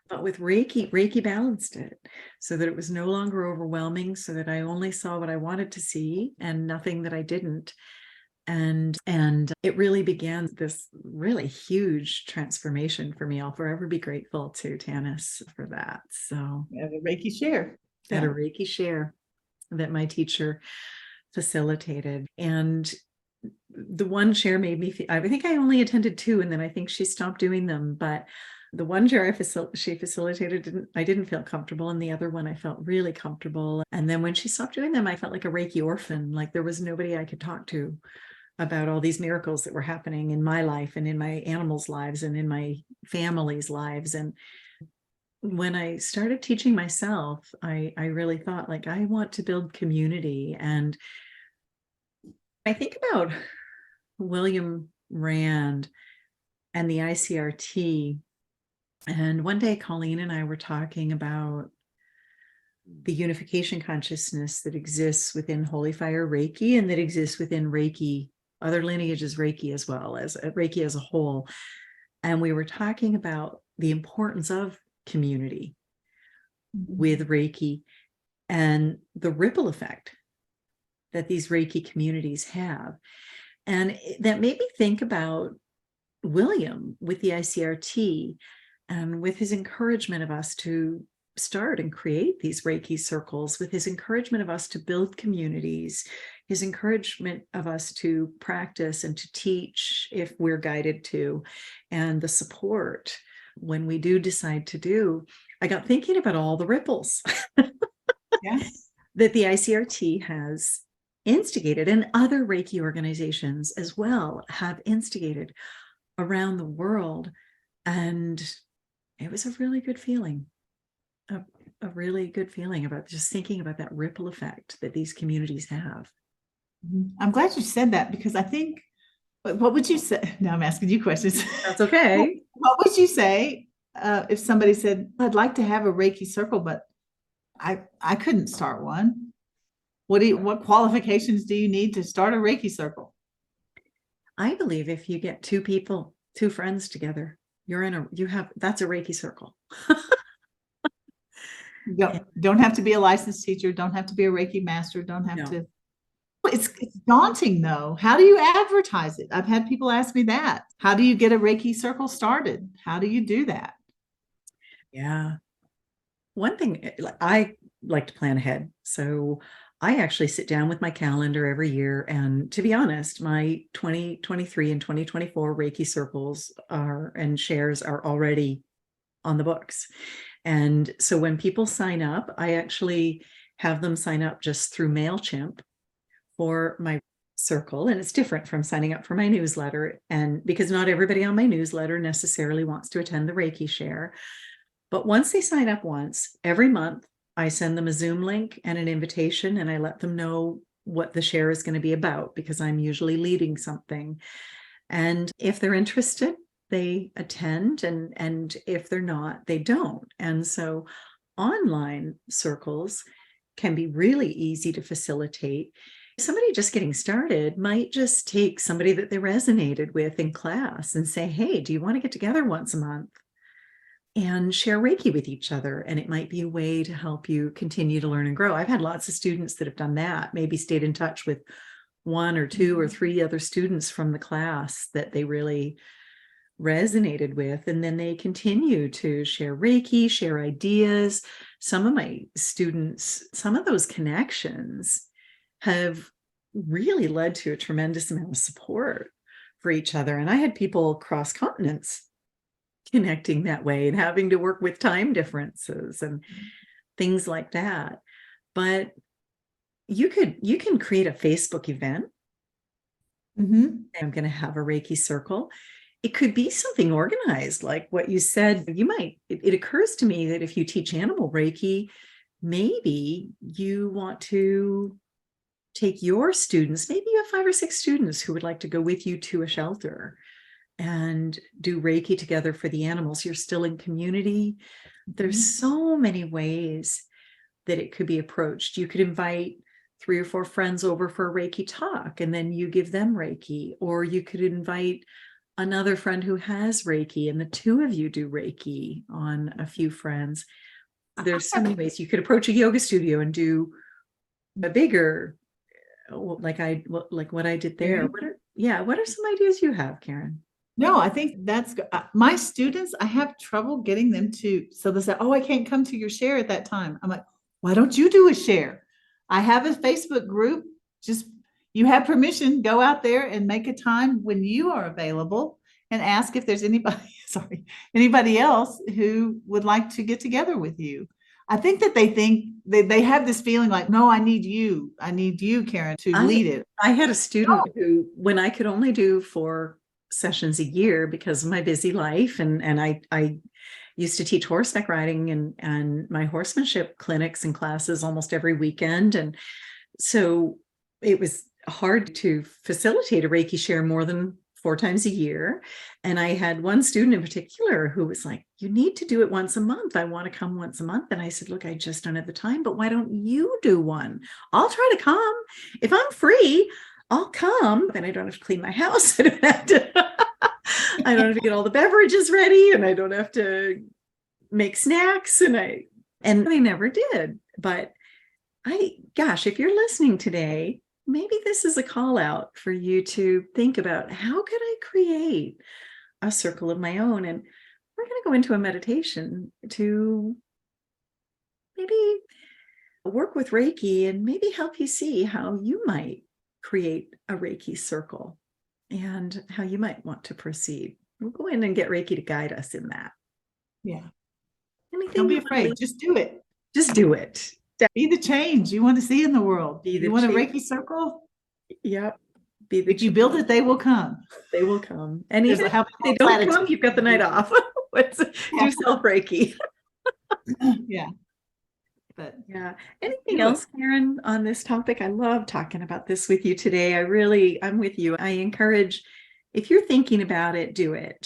But with Reiki balanced it so that it was no longer overwhelming, so that I only saw what I wanted to see and nothing that I didn't. And it really began this really huge transformation for me. I'll forever be grateful to Tanis for that. So At a Reiki share. At a Reiki share that my teacher facilitated. And the one share made me feel, I think I only attended 2, and then I think she stopped doing them. But the one share she facilitated, I didn't feel comfortable. And the other one, I felt really comfortable. And then when she stopped doing them, I felt like a Reiki orphan, like there was nobody I could talk to about all these miracles that were happening in my life and in my animals' lives and in my family's lives. And when I started teaching myself, I really thought, like, I want to build community. And I think about William Rand and the ICRT. And one day, Colleen and I were talking about the unification consciousness that exists within Holy Fire Reiki and that exists within Reiki, other lineages Reiki, as well as Reiki as a whole. And we were talking about the importance of community with Reiki and the ripple effect that these Reiki communities have. And that made me think about William with the ICRT and with his encouragement of us to start and create these Reiki circles, with his encouragement of us to build communities, his encouragement of us to practice and to teach if we're guided to, and the support when we do decide to do. I got thinking about all the ripples that the ICRT has instigated, and other Reiki organizations as well have instigated around the world. And it was a really good feeling, a really good feeling about just thinking about that ripple effect that these communities have. I'm glad you said that, because I think, what would you say? Now I'm asking you questions. That's okay. What would you say if somebody said, I'd like to have a Reiki circle, but I couldn't start one? What qualifications do you need to start a Reiki circle? I believe if you get 2 people, 2 friends together, that's a Reiki circle. Don't have to be a licensed teacher, don't have to be a Reiki master, don't have to. It's daunting though. How do you advertise it? I've had people ask me that. How do you get a Reiki circle started? How do you do that? Yeah. One thing, I like to plan ahead. So I actually sit down with my calendar every year. And to be honest, my 2023 and 2024 Reiki circles and shares are already on the books. And so when people sign up, I actually have them sign up just through MailChimp for my circle. And it's different from signing up for my newsletter. And because not everybody on my newsletter necessarily wants to attend the Reiki share. But once they sign up every month, I send them a Zoom link and an invitation, and I let them know what the share is going to be about, because I'm usually leading something. And if they're interested, they attend, and if they're not, they don't. And so online circles can be really easy to facilitate. Somebody just getting started might just take somebody that they resonated with in class and say, hey, do you want to get together once a month and share Reiki with each other? And it might be a way to help you continue to learn and grow. I've had lots of students that have done that, maybe stayed in touch with 1 or 2 or 3 other students from the class that they really resonated with. And then they continue to share Reiki, share ideas. Some of my students, some of those connections have really led to a tremendous amount of support for each other. And I had people cross continents connecting that way and having to work with time differences. And things like that. But you can create a Facebook event. Mhm. I'm going to have a Reiki circle. It could be something organized, like what you said. It occurs to me that if you teach animal Reiki, maybe you want to take your students, maybe you have 5 or 6 students who would like to go with you to a shelter and do Reiki together for the animals. You're still in community. There's so many ways that it could be approached. You could invite 3 or 4 friends over for a Reiki talk, and then you give them Reiki, or you could invite another friend who has Reiki, and the 2 of you do Reiki on a few friends. There's so many ways. You could approach a yoga studio and do a bigger, like what I did there. What are some ideas you have, Karen? No, I think that's my students. I have trouble getting them to. So they say, "Oh, I can't come to your share at that time." I'm like, "Why don't you do a share?" I have a Facebook group. Just you have permission. Go out there and make a time when you are available, and ask if there's anybody else who would like to get together with you. I think that they have this feeling like, "No, I need you, Karen, to lead it." I had a student who, when I could only do 4 sessions a year because of my busy life, and I used to teach horseback riding and my horsemanship clinics and classes almost every weekend, and so it was hard to facilitate a Reiki share more than 4 times a year. And I had one student in particular who was like, "You need to do it once a month. I want to come once a month." And I said, "Look, I just don't have the time, but why don't you do one? I'll try to come. If I'm free, I'll come. Then I don't have to clean my house. I don't have to get all the beverages ready, and I don't have to make snacks." And I never did. But gosh, if you're listening today, maybe this is a call out for you to think about, how could I create a circle of my own? And we're going to go into a meditation to maybe work with Reiki and maybe help you see how you might create a Reiki circle and how you might want to proceed. We'll go in and get Reiki to guide us in that. Yeah. Anything Don't be afraid. Just do it. Just do it. Be the change you want to see in the world. You want a Reiki circle? Yep. If you build it, they will come. They will come. And There's even if they don't come, you've got the night off. Do self Reiki. Yeah. But yeah. Anything else, Karen, on this topic? I love talking about this with you today. I'm with you. I encourage, if you're thinking about it, do it.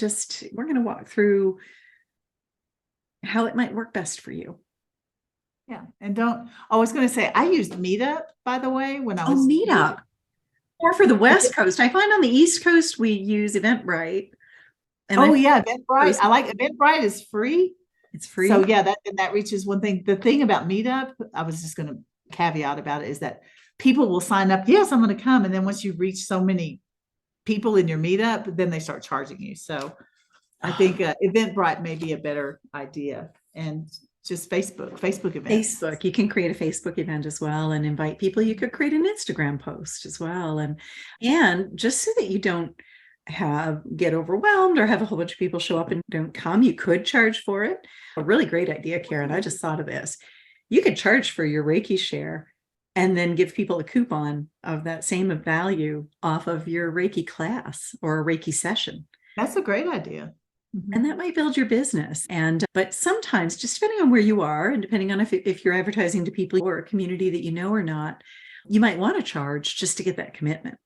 We're going to walk through how it might work best for you. Yeah. And I was going to say, I used Meetup, by the way, when I was. Meetup. Or for the West Coast. I find on the East Coast, we use Eventbrite. And Eventbrite. I like Eventbrite is free. It's free. So yeah, that reaches one thing. The thing about Meetup, I was just going to caveat about it, is that people will sign up. Yes, I'm going to come. And then once you reach so many people in your Meetup, then they start charging you. So I think Eventbrite may be a better idea. And just Facebook events. Facebook. You can create a Facebook event as well and invite people. You could create an Instagram post as well. And just so that you don't get overwhelmed or have a whole bunch of people show up and don't come, you could charge for it. A really great idea, Karen. I just thought of this. You could charge for your Reiki share and then give people a coupon of that same value off of your Reiki class or a Reiki session. That's a great idea. And that might build your business. But sometimes, just depending on where you are and depending on if you're advertising to people or a community that you know or not, you might want to charge just to get that commitment.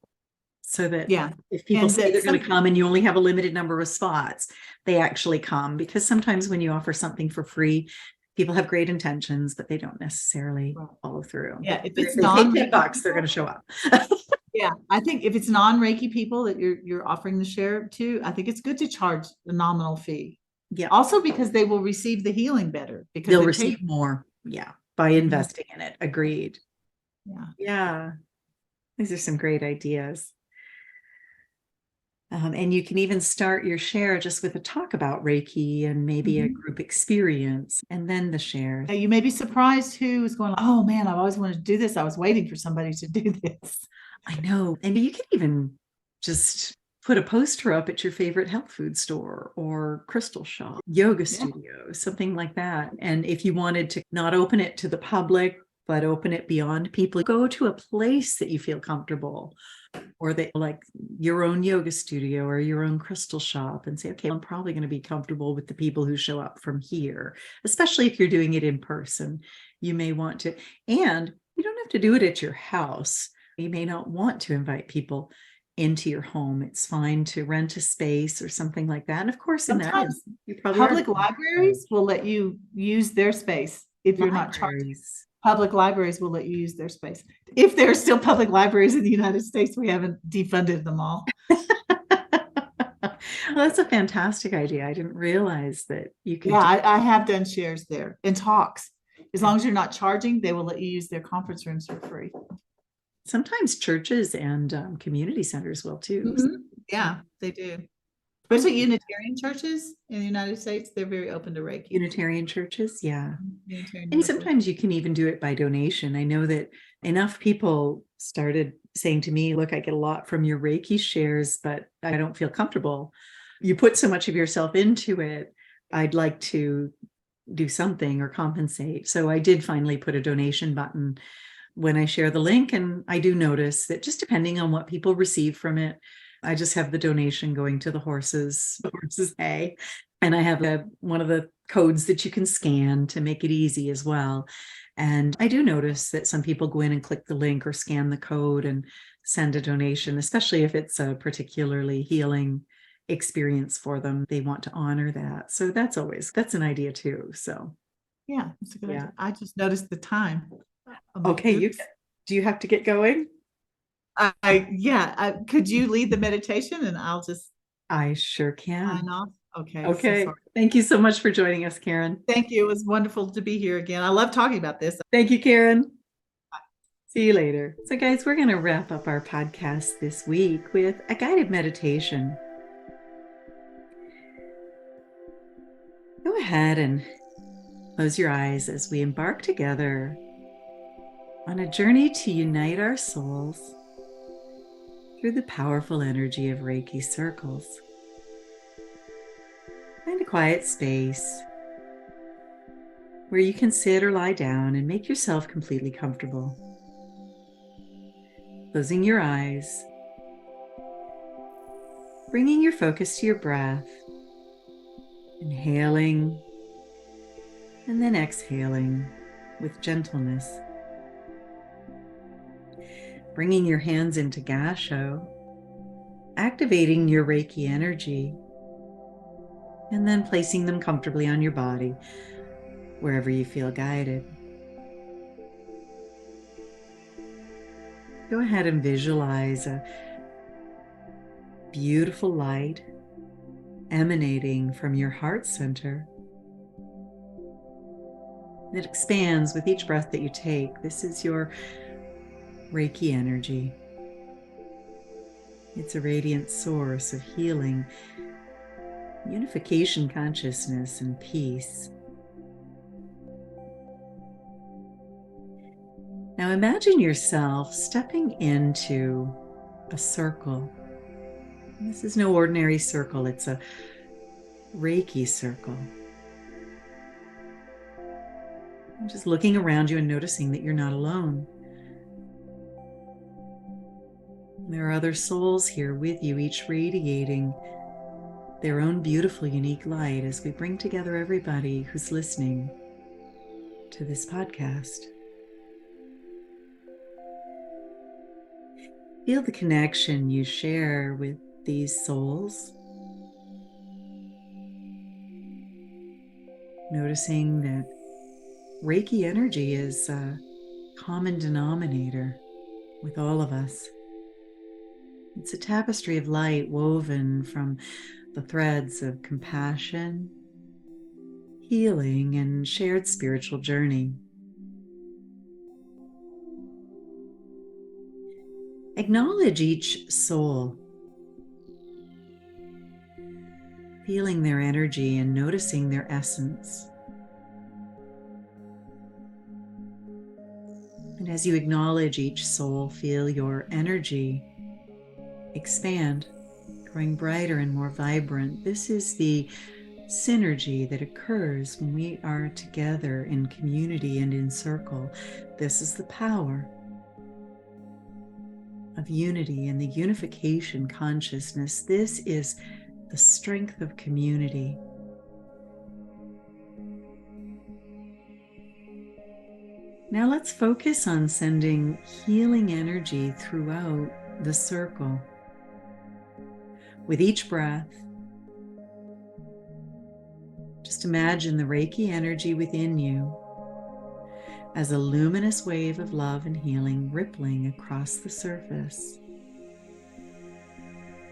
So that if people say they're going to come and you only have a limited number of spots, they actually come. Because sometimes when you offer something for free, people have great intentions, but they don't necessarily follow through. Yeah, if it's they pay $10, they're going to show up. Yeah, I think if it's non-Reiki people that you're offering the share to, I think it's good to charge the nominal fee. Yeah. Also because they will receive the healing better. Because they'll receive more. Yeah. By investing in it. Agreed. Yeah. Yeah. These are some great ideas. And you can even start your share just with a talk about Reiki and maybe a group experience and then the share. Now, you may be surprised who is going, "Oh man, I've always wanted to do this. I was waiting for somebody to do this." I know. And you can even just put a poster up at your favorite health food store or crystal shop, yoga studio, something like that. And if you wanted to not open it to the public, but open it beyond people, go to a place that you feel comfortable, or that like your own yoga studio or your own crystal shop, and say, okay, I'm probably going to be comfortable with the people who show up from here, especially if you're doing it in person. You may want to, and you don't have to do it at your house. You may not want to invite people into your home. It's fine to rent a space or something like that. And of course, in that, Sometimes you probably public libraries will let you use their space if you're not charging. Public libraries will let you use their space. If there are still public libraries in the United States, we haven't defunded them all. Well, that's a fantastic idea. I didn't realize that you could. Yeah, I have done shares there and talks. As long as you're not charging, they will let you use their conference rooms for free. Sometimes churches and community centers will too. Mm-hmm. Yeah, they do. Especially Unitarian churches in the United States, they're very open to Reiki. Unitarian churches, yeah. Unitarian And churches. sometimes you can even do it by donation. I know that enough people started saying to me, look, I get a lot from your Reiki shares, but I don't feel comfortable. You put so much of yourself into it. I'd like to do something or compensate. So I did finally put a donation button when I share the link. And I do notice that just depending on what people receive from it, I just have the donation going to the horses hay. And I have one of the codes that you can scan to make it easy as well. And I do notice that some people go in and click the link or scan the code and send a donation, especially if it's a particularly healing experience for them. They want to honor that. So that's an idea too. So yeah, that's a good idea. I just noticed the time. Okay, do you have to get going? Could you lead the meditation and I'll just. I sure can. Sign off. Okay. Okay. So thank you so much for joining us, Karen. Thank you. It was wonderful to be here again. I love talking about this. Thank you, Karen. Bye. See you later. So guys, we're going to wrap up our podcast this week with a guided meditation. Go ahead and close your eyes as we embark together on a journey to unite our souls through the powerful energy of Reiki Circles. Find a quiet space where you can sit or lie down and make yourself completely comfortable. Closing your eyes, bringing your focus to your breath, inhaling and then exhaling with gentleness. Bringing your hands into Gasho, activating your Reiki energy, and then placing them comfortably on your body, wherever you feel guided. Go ahead and visualize a beautiful light emanating from your heart center. It expands with each breath that you take. This is your Reiki energy. It's a radiant source of healing, unification consciousness, and peace. Now imagine yourself stepping into a circle. This is no ordinary circle, it's a Reiki circle. I'm just looking around you and noticing that you're not alone. There are other souls here with you, each radiating their own beautiful, unique light as we bring together everybody who's listening to this podcast. Feel the connection you share with these souls. Noticing that Reiki energy is a common denominator with all of us. It's a tapestry of light woven from the threads of compassion, healing, and shared spiritual journey. Acknowledge each soul, feeling their energy and noticing their essence. And as you acknowledge each soul, feel your energy expand growing brighter and more vibrant. This is the synergy that occurs when we are together in community and in circle. This is the power of unity and the unification consciousness. This is the strength of community. Now let's focus on sending healing energy throughout the circle. With each breath, just imagine the Reiki energy within you as a luminous wave of love and healing rippling across the surface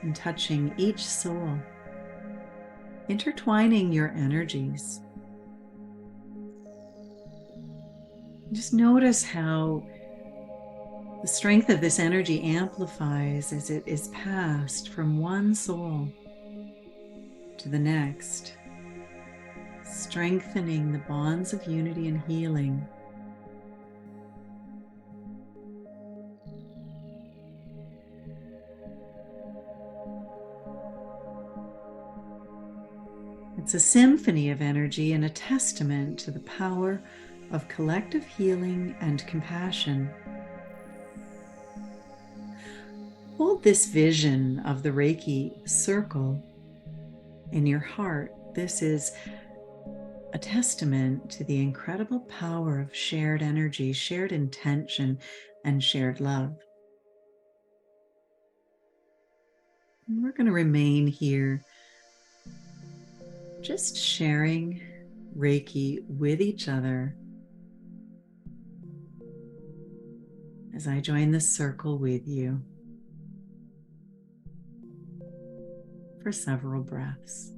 and touching each soul, intertwining your energies. Just notice how the strength of this energy amplifies as it is passed from one soul to the next, strengthening the bonds of unity and healing. It's a symphony of energy and a testament to the power of collective healing and compassion. Hold this vision of the Reiki circle in your heart. This is a testament to the incredible power of shared energy, shared intention, and shared love. And we're going to remain here, just sharing Reiki with each other as I join the circle with you for several breaths.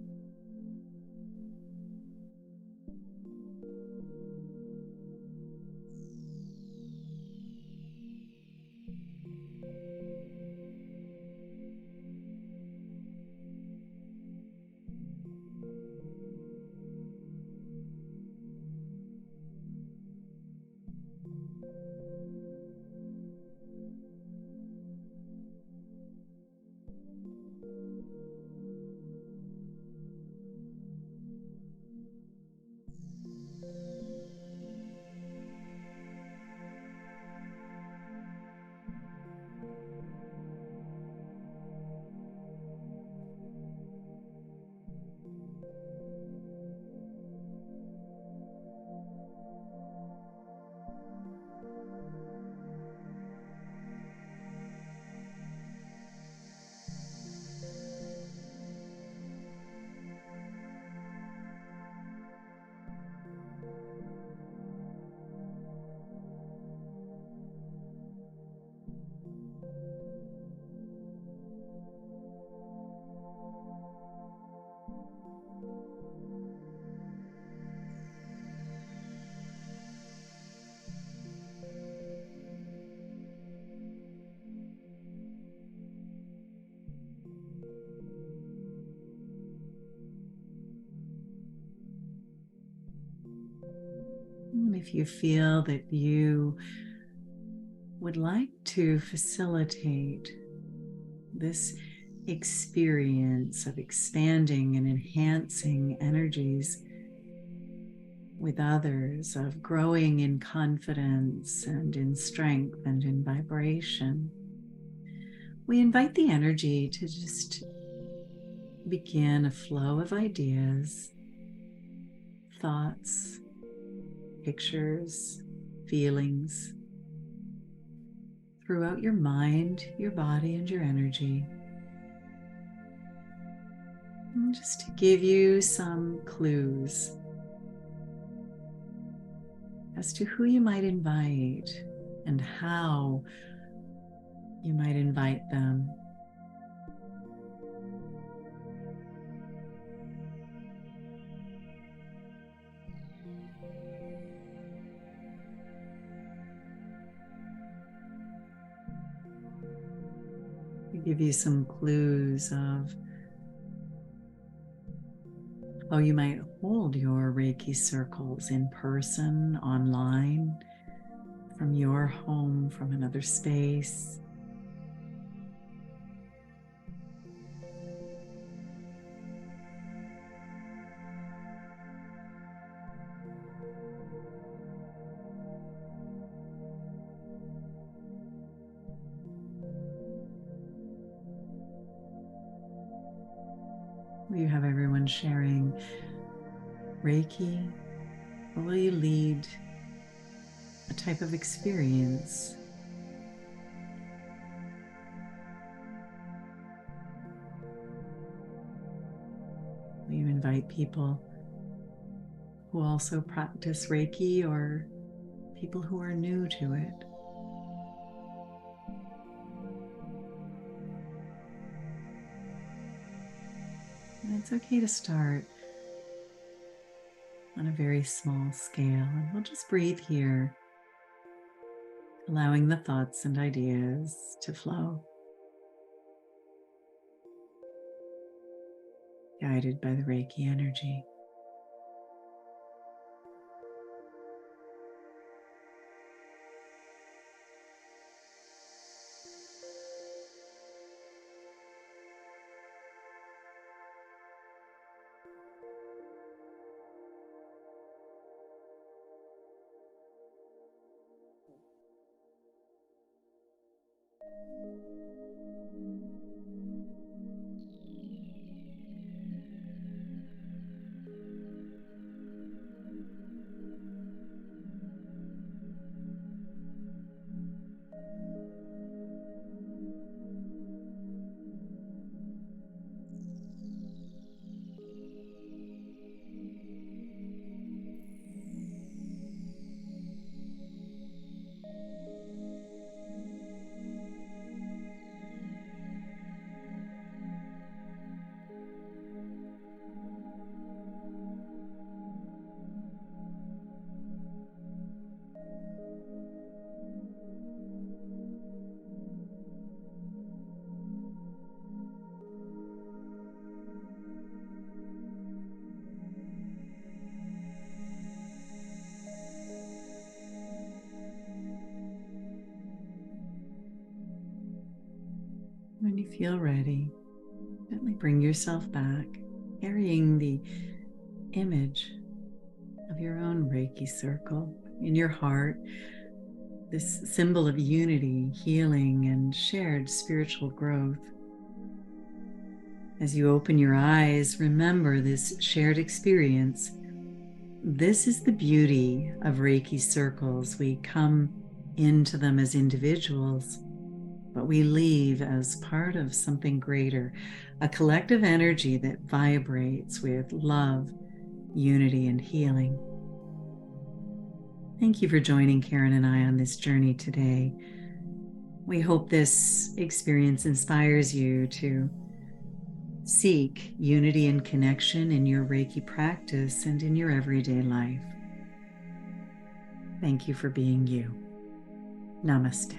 And if you feel that you would like to facilitate this experience of expanding and enhancing energies with others, of growing in confidence and in strength and in vibration, we invite the energy to just begin a flow of ideas, thoughts, pictures, feelings throughout your mind, your body, and your energy. And just to give you some clues as to who you might invite and how you might invite them. To give you some clues of how you might hold your Reiki circles in person, online, from your home, from another space. Will you have everyone sharing Reiki, or will you lead a type of experience? Will you invite people who also practice Reiki or people who are new to it? And it's okay to start on a very small scale, and we'll just breathe here, allowing the thoughts and ideas to flow, guided by the Reiki energy. When you feel ready, gently bring yourself back, carrying the image of your own Reiki circle in your heart, this symbol of unity, healing, and shared spiritual growth. As you open your eyes, remember this shared experience. This is the beauty of Reiki circles. We come into them as individuals, but we leave as part of something greater, a collective energy that vibrates with love, unity, and healing. Thank you for joining Karen and I on this journey today. We hope this experience inspires you to seek unity and connection in your Reiki practice and in your everyday life. Thank you for being you. Namaste.